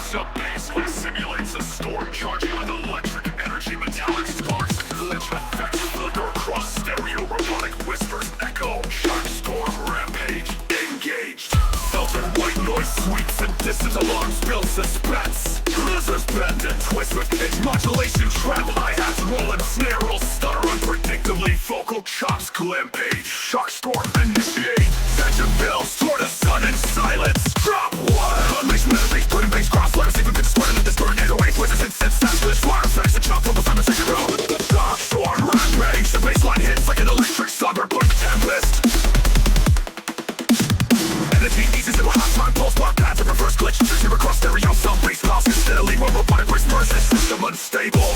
Nonstop baseline simulates a storm charging with electric energy, metallic sparks, glitch effects flicker across stereo, robotic whispers echo, sharp storm rampage, engaged. Filtered white noise sweeps and distant alarms build suspense. Lizards bend and twist with pitch modulation, trap hi-hats roll and snare roll stutter unpredictably, vocal chops glimpage, shock storm initiate, tension builds toward a sudden silence. Drop one, unleash melodies, put in bass cross, let us see if we can spread into this tornado, waves, voices, and sounds, glitch, wire effects, and chop, double time, and take a row. Shock storm rampage, the bassline hits like an electric cyberpunk tempest. Energy eases into hot time, pulse bar paths and reverse glitch. Here across stereo, some bass pulse steadily, while robotic whispers, system unstable.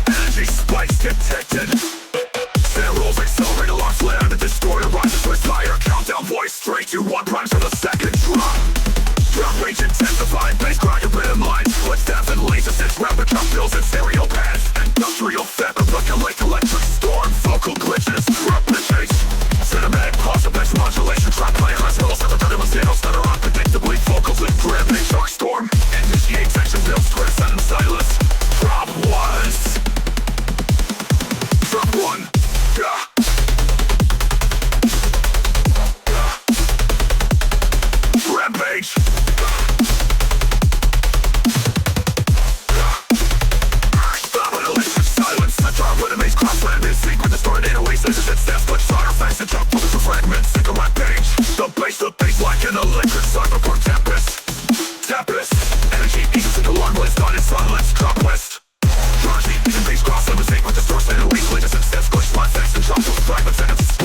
Energy spikes detected. Snare rolls accelerate along flare, the distorted rises with fire. Countdown voice 3, 2, 1, primes for the second drop. Drum range intensified, bass grind your rhythm lines, footsteps and laser sets, rapid chop fills and stereo pads. Industrial fabric like electric storm, vocal glitches, replicate. Cinematic pause, bass modulation, trap play, high hills, and the rhythm of zero stutter unpredictably, vocals with grip, shock storm. Initiate tension builds toward a sudden silence. Drop once. Drop one. Yeah. Rampage. Stop an electric silence. The drop with a maze crossland is sync with distorted oasis and steps, but side effects and drop focus for fragments. Sync a rampage. The bass like an electric cyberpunk tempest. Energy eases into alarm list, not in silence. Drop west. Charge the and bass crossland is sync with distortion and weakness and steps, glitch, line effects and drop those fragments and it's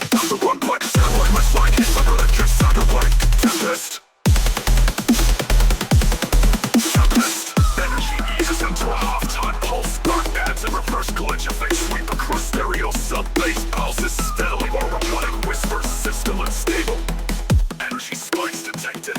down to one point. Sound like my spine hits like electric cyberpunk tempest. Energy eases into a half-time pulse. Dark bands and reverse glitch effects sweep across stereo. Sub-bass pulses steadily while robotic whispers, system unstable. Energy spikes detected.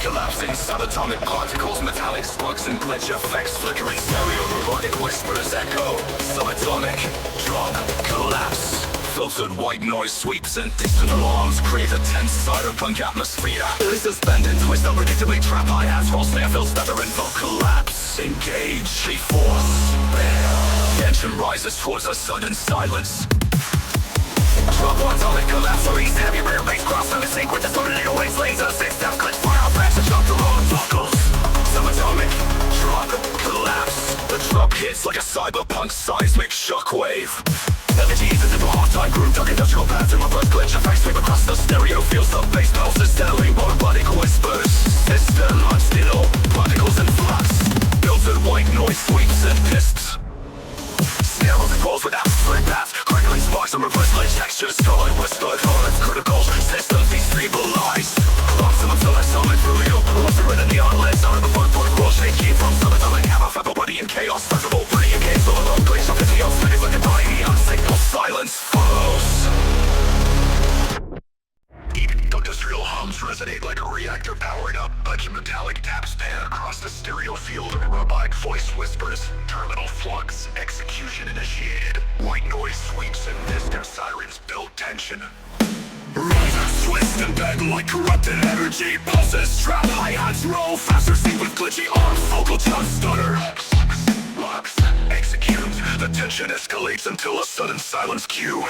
Collapsing subatomic particles, metallic sparks and glitch effects, flickering stereo robotic whispers echo. Subatomic, drop, collapse. Filtered white noise sweeps and distant alarms create a tense cyberpunk atmosphere. They suspend and twist unpredictably, trap high hats while snare fills feather and vote collapse. Engage, force, bear. Tension rises towards a sudden silence. Drop atomic collapsories, heavy rare bass cross and a sync with distorted 808s, laser, 6-step glitch, fire flash, and drop the long vocals. Subatomic, drop, collapse. The drop hits like a cyberpunk seismic shockwave. Energy is into a half-time groove, dark industrial paths and reverse glitch effects sweep across the stereo fields. The bass pulses, steadily robotic whispers. System unstable, particles in flux. Filtered white noise sweeps and pists. Snarls and calls without split paths, crackling sparks and reverse glitch textures. Solid whispered horns, critical systems destabilized. Proximum subatomic real, whisper in the neon lit sound of the fun for crawl shake key from subatomic hammer, fable body in chaos, festival pretty in case full of long glitch of video space like a tiny unsignal silence follows. Industrial hums resonate like a reactor powering up. Metallic taps pan across the stereo field. Robotic voice whispers. Terminal flux. Execution initiated. White noise sweeps and distant sirens build tension. Risers twist and bend like corrupted energy. Pulses trap hi-hats roll faster. Sync with glitchy arms. Vocal tones stutter. Lux. Execute. The tension escalates until a sudden silence cue.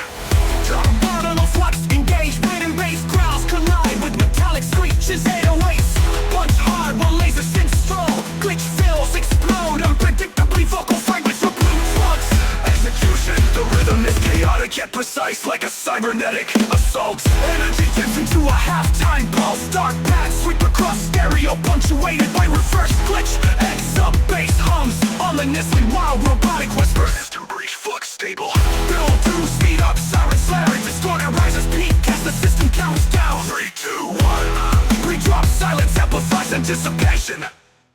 Terminal flux. Engage. Brain and bass growls collide with metallic screeches. 808s. Punch hard while laser syncs stroll. Glitch fills explode. Unpredictably vocal fragments of blue flux. Execution. The rhythm is chaotic yet precise like a cybernetic assault. Energy dips into a halftime pulse. Dark paths sweep across stereo punctuated by reverse glitch. X-up bass hums ominously while robotic whispers to breach flux stable. Build to speed up siren slamming. Distorted rises peak as the system counts down. 3, 2, 1. Pre-drop silence amplifies anticipation.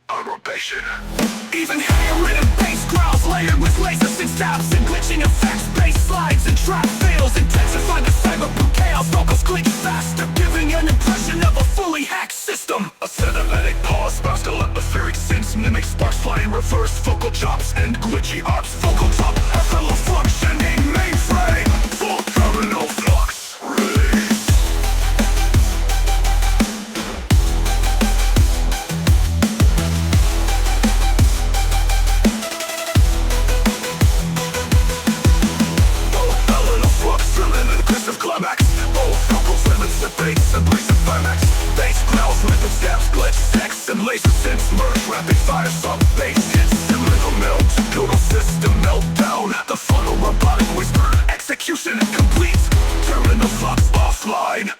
On probation. Even hair-ridden bass growls layered with laser sync stabs and glitching effects. Bass slides and trap fails intensify the cyberpunk chaos. Vocals glitch faster, giving an impression of a fully hacked system. A cinematic pause, sparks till atmospheric synths mimic sparks flying reverse vocal chops and glitchy arps. Vocal top, a fellow functioning mainframe. Full terminal flux release. Climax, both vocals limits the bass and blaze of climax. Bass growls with the steps. laser sense merge, rapid fire sub-bass instant rhythm melt, total system meltdown. The funnel robotic whisper, execution complete. Terminal flux offline.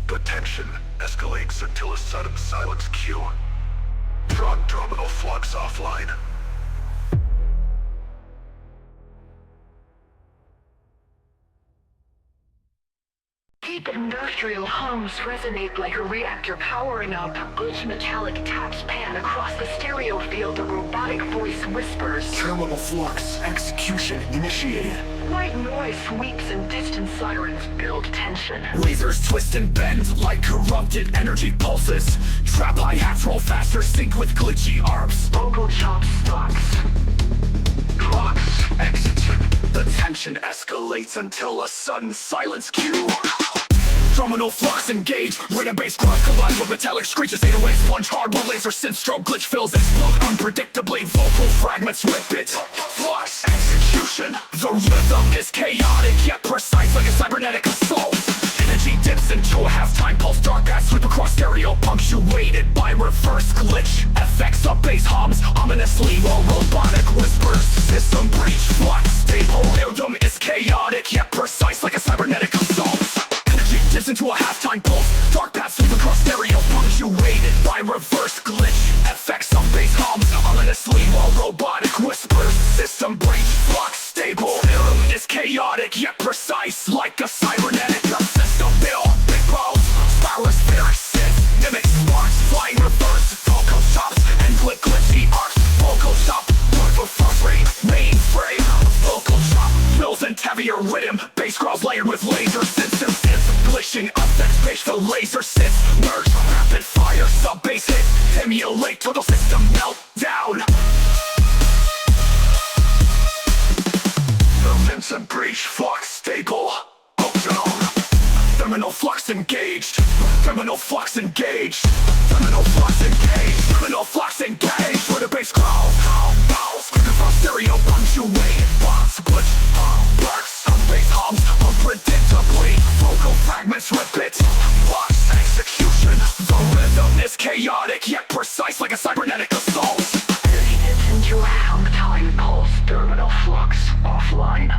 The tension escalates until a sudden silence cue. Drug terminal flux offline. Deep industrial hums resonate like a reactor powering up. Glitch metallic taps pan across the stereo field. A robotic voice whispers. Terminal flux execution initiated. White noise sweeps and distant sirens build tension. Lasers twist and bend like corrupted energy pulses. Trap hi-hats roll faster, sync with glitchy arms. Vocal chop stocks. Clocks execute. The tension escalates until a sudden silence cue. Terminal flux engage. Rhythm bass grunts collide with metallic screeches. 808s plunge hard while laser synth strobe glitch fills explode unpredictably. Vocal fragments rip it. Flux execution. The rhythm is chaotic yet precise like a cybernetic assault. Energy dips into a half-time pulse. Dark bass sweep across stereo, punctuated by reverse glitch. FX up bass hums ominously while robotic whispers. System breach. Flux stable. Rhythm is chaotic yet precise like a cybernetic assault. Energy dips into a half-time pulse. Dark paths sweep across stereo, punctuated by reverse glitch. FX on bass hums ominously while robotic whispers. System breach. Flux stable. Rhythm is chaotic yet precise like a cybernetic system. Bill, big balls, spirospheric synth, mimic sparks, flying reverse, vocal chops, and glitchy arcs. Vocal chop, word for first rate, mainframe. Vocal chop, fills and heavier rhythm, bass growls layered with laser systems. Glitching effects, bass for laser synth. Merge, rapid fire, sub-bass hit, emulate total system meltdown. Movements and breach, flux stable. Down. Terminal flux engaged. Terminal flux engaged. Terminal flux engaged. Terminal flux engaged. Where the bass growl. Bounce. Quicker from stereo punctuated. Box glitch. Works. Some bass hums unpredictably. Vocal fragments rip it. Flux execution. The rhythm is chaotic yet precise like a cybernetic assault. It's into a half-time pulse. Terminal flux offline.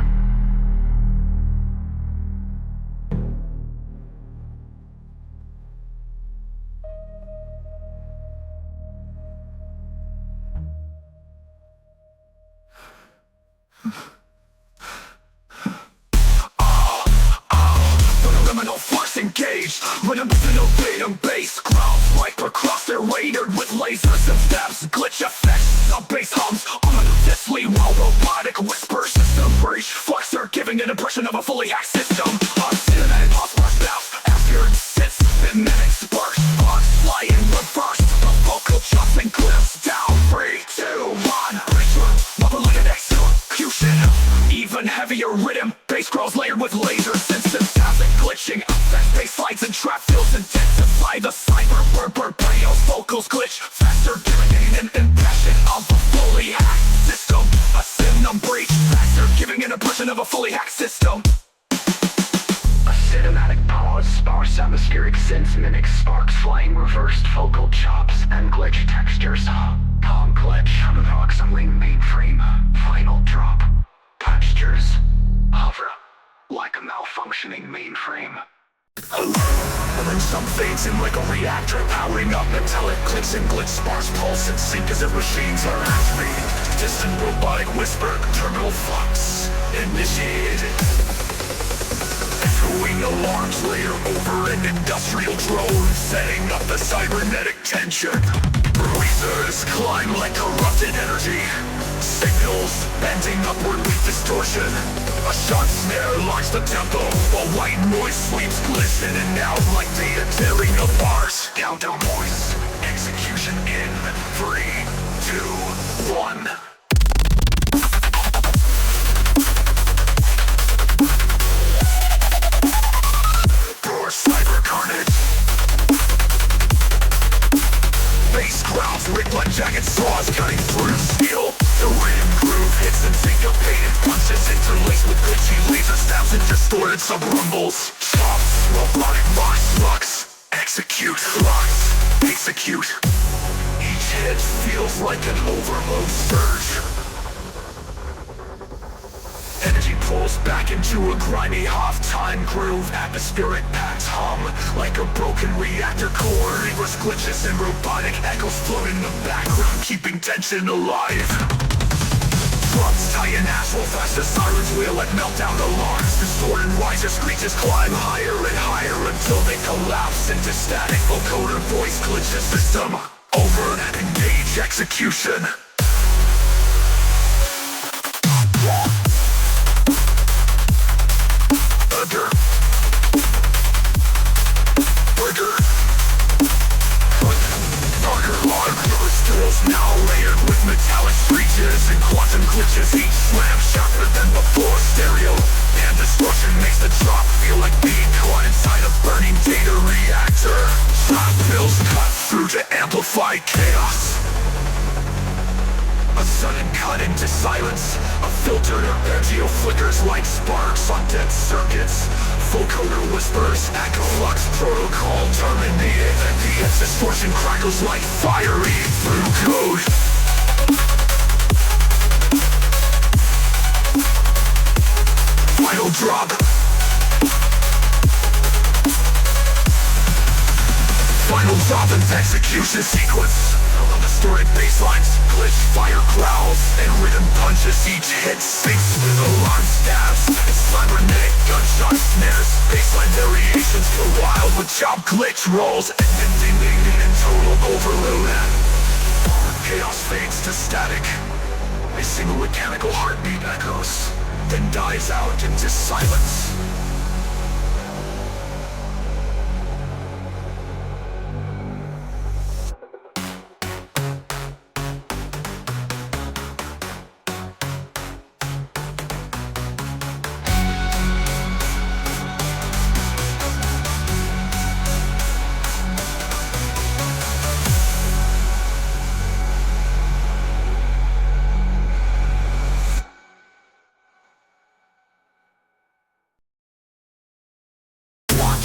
Terminal flux engaged. Rhythm innovative bass growls wipe across their radar with lasers and stabs. Glitch effects, sub-bass hums ominously while robotic whispers. System breach. Flux are giving an impression of a fully hacked system. Cinematic pulse rush bounce. After it sits, it mimics sparks. Flux fly in reverse. The vocal chops and clips down. 3, 2, 1. Breakthrough. Level like an execution. Even heavier rhythm, bass growls layered with laser systems. Glitching effects, bass slides and trap fills intensify the cyber reverberations. Vocals glitch faster, giving an impression of a fully hacked system. A system breach faster, giving an impression of a fully hacked system. A cinematic pause, sparse atmospheric synths mimic sparks, flying reversed vocal chops and glitch textures. Calm glitch, approximately mainframe, final drop, textures, hover, like a malfunctioning mainframe. And then some fades in like a reactor, powering up metallic clicks and glitch sparks pulse and sync as if machines are activating. Distant robotic whisper, terminal flux initiated. Echoing alarms later over an industrial drone, setting up the cybernetic tension. Lasers climb like corrupted energy. Signals bending upward with distortion. A shot snare locks the tempo, while white noise sweeps glisten and out like the tearing of bars. Down voice. Execution in 3, 2, 1. Pure cyber carnage. drops ripped like jagged saws cutting through steel. The rhythm groove hits and syncopated punches interlaced with glitchy laser stabs and distorted sub-rumbles. Chops, robotic box flux. Execute, flux, execute. Each hit feels like an overload surge. Energy pulls back into a grimy half-time groove. Atmospheric packs hum like a broken reactor core. Reverse glitches and robotic echoes float in the background, keeping tension alive. Drums tie in asphalt fast as sirens wheel like meltdown alarms. Distorted riser screeches climb higher and higher until they collapse into static. Vocoder voice glitches system over. Engage execution. Now layered with metallic screeches and quantum glitches. Each slam sharper than before. Stereo and distortion makes the drop feel like being caught inside a burning data reactor. Shot pills cut through to amplify chaos. A sudden cut into silence. A filtered arpeggio flickers like sparks on dead circuits. Vocoder whispers, echo flux protocol terminated. NPS distortion crackles like fiery through code. Final drop. Final drop and execution sequence. Distorted basslines, glitch fire growls, and rhythm punches. Each hit sinks with alarm stabs. It's cybernetic gunshot snares. Bassline variations go wild with chop glitch rolls, ending in total overload. Chaos fades to static. A single mechanical heartbeat echoes, then dies out into silence.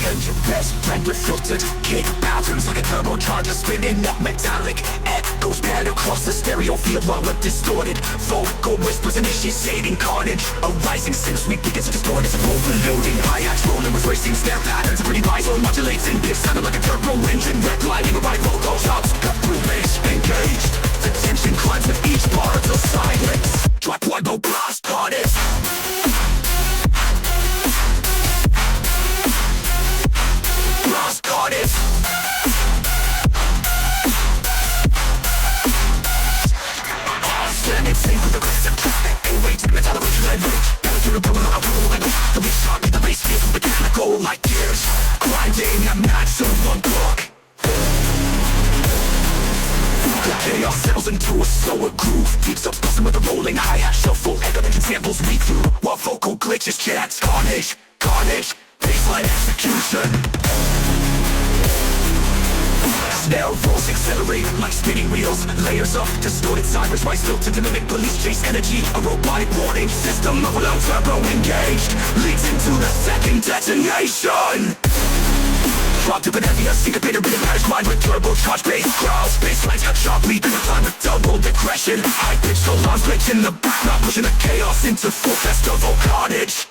Engine best render filtered kick patterns like a turbocharger spinning up metallic echoes band across the stereo field while a distorted vocal whispers initiating carnage. A rising synth sweep begins to distort as an overloading hi-hats rolling with racing snare patterns. Pretty visor modulates in this sounding like a turbo engine redlining a right vocal chops cut through bass engaged. The tension climbs with each bar until silence. Drop one low blast on it. Caught it. Stand it safe with the grace of traffic. And wait to metallic leverage. Gotta do the problem of the beat shot with the bass feels mechanical like gears. Grinding a match on one block. The chaos settles into a slower groove. Deep subs busting with a rolling hi-hat shuffle. Echo engine samples weak through while vocal glitches chants. Carnage, carnage, baseline execution. Snare rolls accelerate like spinning wheels. Layers of distorted cybers rise filtered to mimic police chase energy. A robotic warning system overload turbo engaged leads into the second detonation. Drop to an heavier syncopated rhythm patterns mind with turbocharged bass growls. Basslines cut sharply through the time with double digression. High-pitched alarms glitch in the background, pushing the chaos into full festival carnage.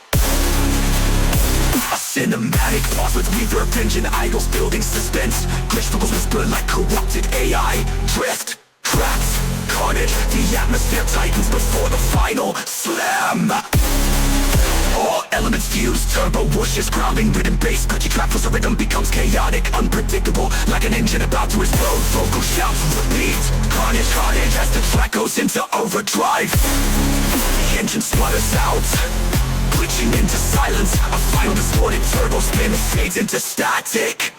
A cinematic pause with reverb engine idles building suspense. Glitch vocals whisper like corrupted AI. Drift, cracks, carnage. The atmosphere tightens before the final slam. All elements fuse, turbo whooshes, grounding rhythm bass. Glitchy trap as the rhythm becomes chaotic, unpredictable, like an engine about to explode. Vocal shouts repeat, carnage, carnage, as the track goes into overdrive. The engine splutters out, glitching into silence. A final distorted turbo spin fades into static.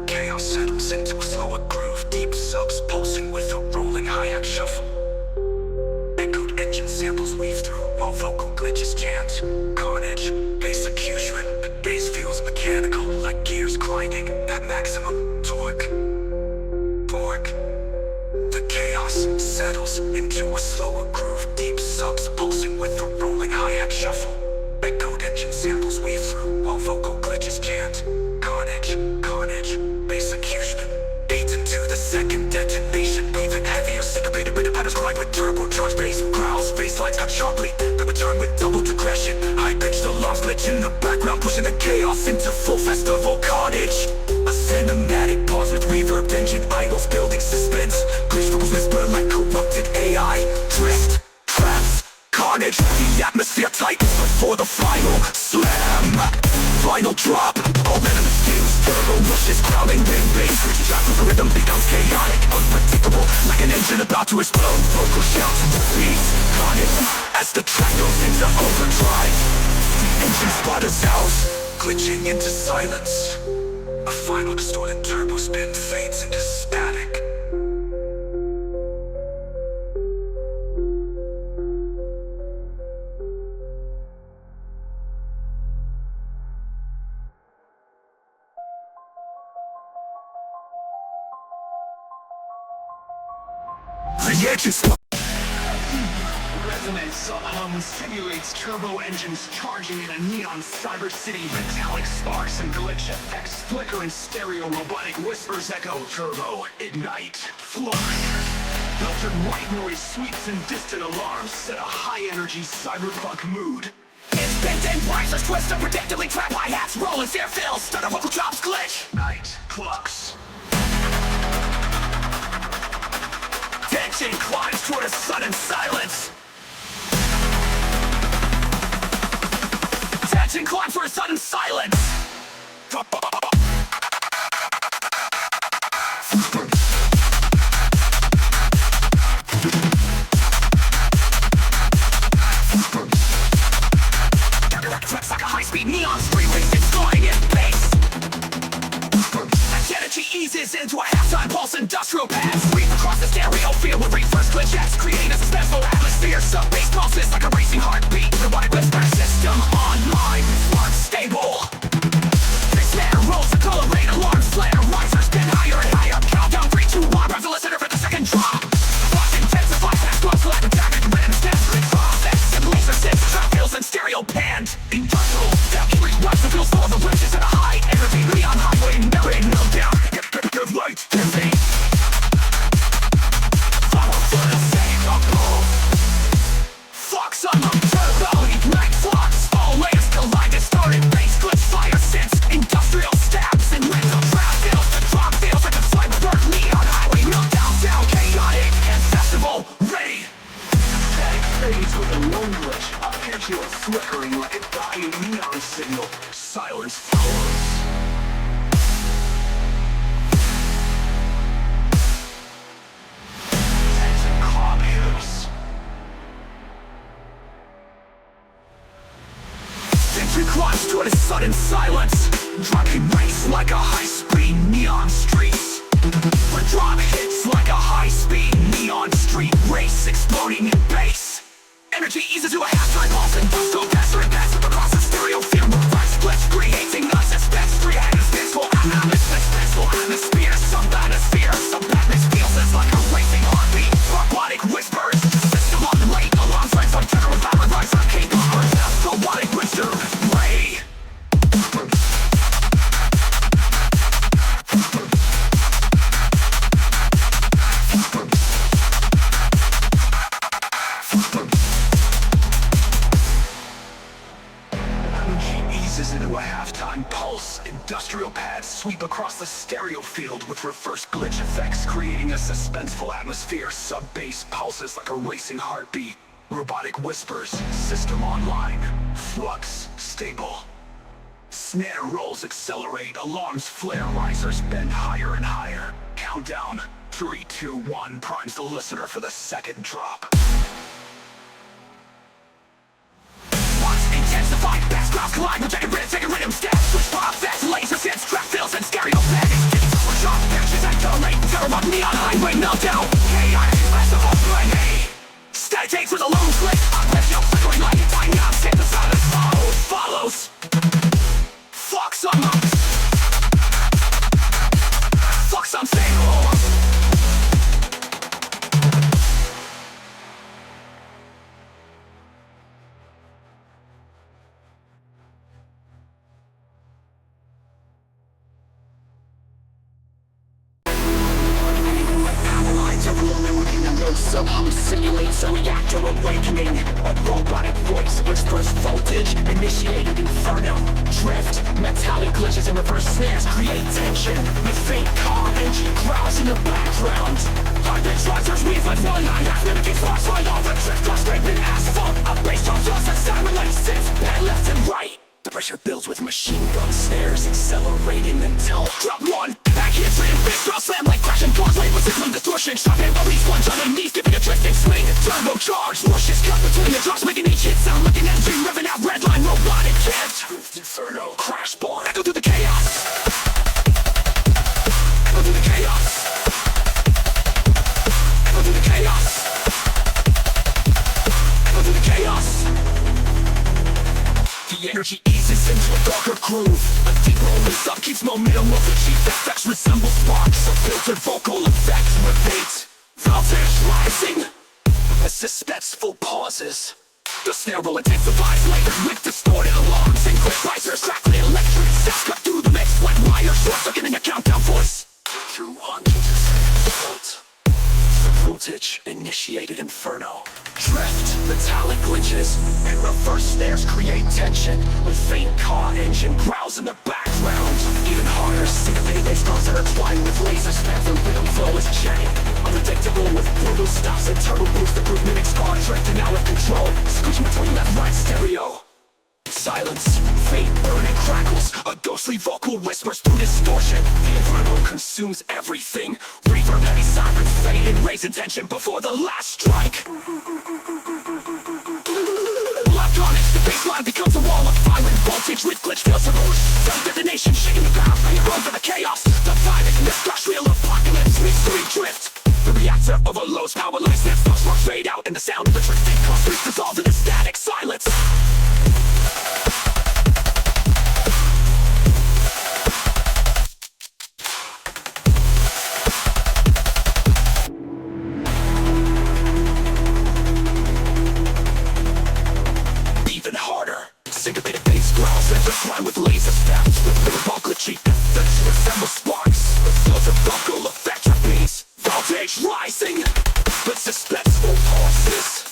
Chaos chaos settles into a slower groove, deep subs pulsing with a rolling hi-hat shuffle. Echoed engine samples weave through while vocal glitches chant. Carnage, bass accusation, bass feels mechanical like gears grinding at maximum torque. The chaos settles into a slower groove, deep subs pulsing with a rolling hi-hat shuffle. Echoed engine samples weave through while vocal glitches chant. Carnage, bass accusation. 8 into the second detonation, even heavier syncopated rhythm patterns collide with turbocharged bass growls. Bass lines cut sharply, then return with double digression. High-pitched alarms glitch in the background, pushing the chaos into full festival carnage. A cinematic pause with reverb engine idles, building suspense. Glitch vocals whisper like corrupted AI. Drift, traps, carnage. The atmosphere tightens before the final slam. Final drop, all venom fuse. Turbo rushes, crowding in bass. Switching tracks with the rhythm becomes chaotic, unpredictable, like an engine about to explode. Vocal shouts and beats, carnage as the track goes into overdrive. The engine sputters out, glitching into silence. A final distorted turbo spin fades into static. The engine Resonance hum simulates turbo engines charging in a neon cyber city. Metallic sparks and glitch effects flicker in stereo. Robotic whispers echo. Turbo ignite flux. Filtered white noise sweeps and distant alarms set a high-energy cyberpunk mood. It's bent and risers twist unpredictably trap hi-hats roll as air fills. Stutter vocal drops glitch. Night flux. Tension climbs toward a sudden silence. Tension climbs toward a sudden silence. Tracks like a high-speed neon street racing, flying in bass. As energy eases into a halftime pulse, industrial paths sweep across the stereo field with reverse glitch acts, creating a suspenseful atmosphere. Sub-bass pulses like a racing heartbeat. Robotic whisper system online, unstable. The snare rolls accelerate, alarms flare, risers spin higher and higher. Countdown 3, 2, 1, grab the listener for the second drop. Watch intensify, fast gloves, select attack, and random steps, process, and laser sets, trap fills and stereo panned. Industrial factory wipes the wheels full of the winches at a high energy neon highway, melting them down. Give light, give me. Follow for the same goal. Flux on the turbo, ignite flux. All layers collide, distorted bass glitch fire sense. Industrial stabs and rhythm trap fills. The drop feels like a cyberpunk neon highway, meltdown down, chaotic and festival ready. Static fades with a lone glitch. Arpeggios flickering like a dying neon signal. Silence follows. Tension calm hitters. Tension climbs toward a sudden silence. Driving race like a high-speed neon streets. The drop hits like a high-speed neon street race, exploding in bass. Energy eases to a halftime pulse, and dust go faster and faster across the stereo field. Reverse glitch creating a suspense. Suspenseful atmosphere. Some atmosphere, some atmosphere feels like a racing heartbeat. Robotic whispers, system on the late. Alarm strikes on general valid rise on K-Poppers. Robotic whisper, ray. Eases into a halftime pulse. Industrial pads sweep across the stereo field with reverse glitch effects, creating a suspenseful atmosphere. Sub-bass pulses like a racing heartbeat. Robotic whispers, system online. Flux, stable. Snare rolls accelerate, alarms flare, risers bend higher and higher. Countdown, 3, 2, 1, primes the listener for the second drop. Intensified, bass crowds collide with jagged rhythm, taking rhythm steps. Switch pop, fast laser sets, trap fills and stereo panics. Digital shot neon highway meltdown. Chaotic less of a frenzy. Static takes with a long click. Uplift your flickering light. Dying out, synthesizers follows. Fuck some monks. Fuck some single. Somehow simulates a reactor awakening. A robotic voice whispers voltage, initiated inferno. Drift, metallic glitches and reverse snares create tension. With faint car engine growls in the background. Hypnotizers weave like one line, half mimicking sparks right off a drift. Frustrated asphalt, a bass drum just as sound relaxes. Bend left and right. The pressure builds with machine gun snares, accelerating until drop one. Back here, slam, fist drop, slam like crashing cars. Lane with sizzling distortion, shot and release plunge underneath, giving a drifting swing. Turbocharged, rushes cut between the drops, making each hit sound like an engine revving out. Redline, robotic jet, inferno, crash born. Echo through the chaos. Echo through the chaos. Echo through the chaos. Echo through the chaos. The energy eases into a darker groove. A deep rolling sub keeps momentum of the chief effects resemble sparks. A filtered vocal effect repeats. Voltage rising as suspenseful pauses. The snare roll intensifies later with distorted alarms and quick risers. Crackling electric sounds cut through the mix. Wet wire short circuiting a countdown voice. 200 volts. Voltage initiated inferno. Drift, metallic glitches, and reverse snares create tension. With faint car engine growls in the background. Even harder, syncopated bass drums that are twined with laser spans. The rhythm flow is jagged, unpredictable with brutal stops and turbo boost. The groove mimics car drifting out of control. Switching between left right stereo. Silence, faint burning crackles. A ghostly vocal whispers through distortion. The inferno consumes everything. Reverb heavy sirens fade and raising tension before the last strike. Left on it, the baseline becomes a wall of violent voltage with glitch fails to lose. Felt detonation shaking the ground. Run for the chaos. The violent industrial apocalypse mystery drift. The reactor overloads power lines. That sparks fade out and the sound of the drifting clusters dissolve in the static silence. Syncopated bass growls intertwined with laser steps. With lyrical glitchy effects resemble sparks. Flows of vocal effect repeats. Voltage rising, but suspenseful pauses.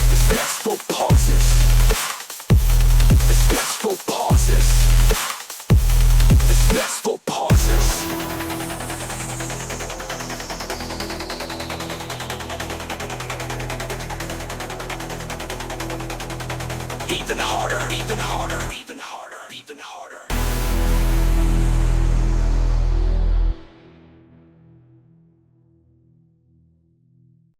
Suspenseful pauses. Suspenseful pauses. Suspenseful pauses. Even harder, even harder, even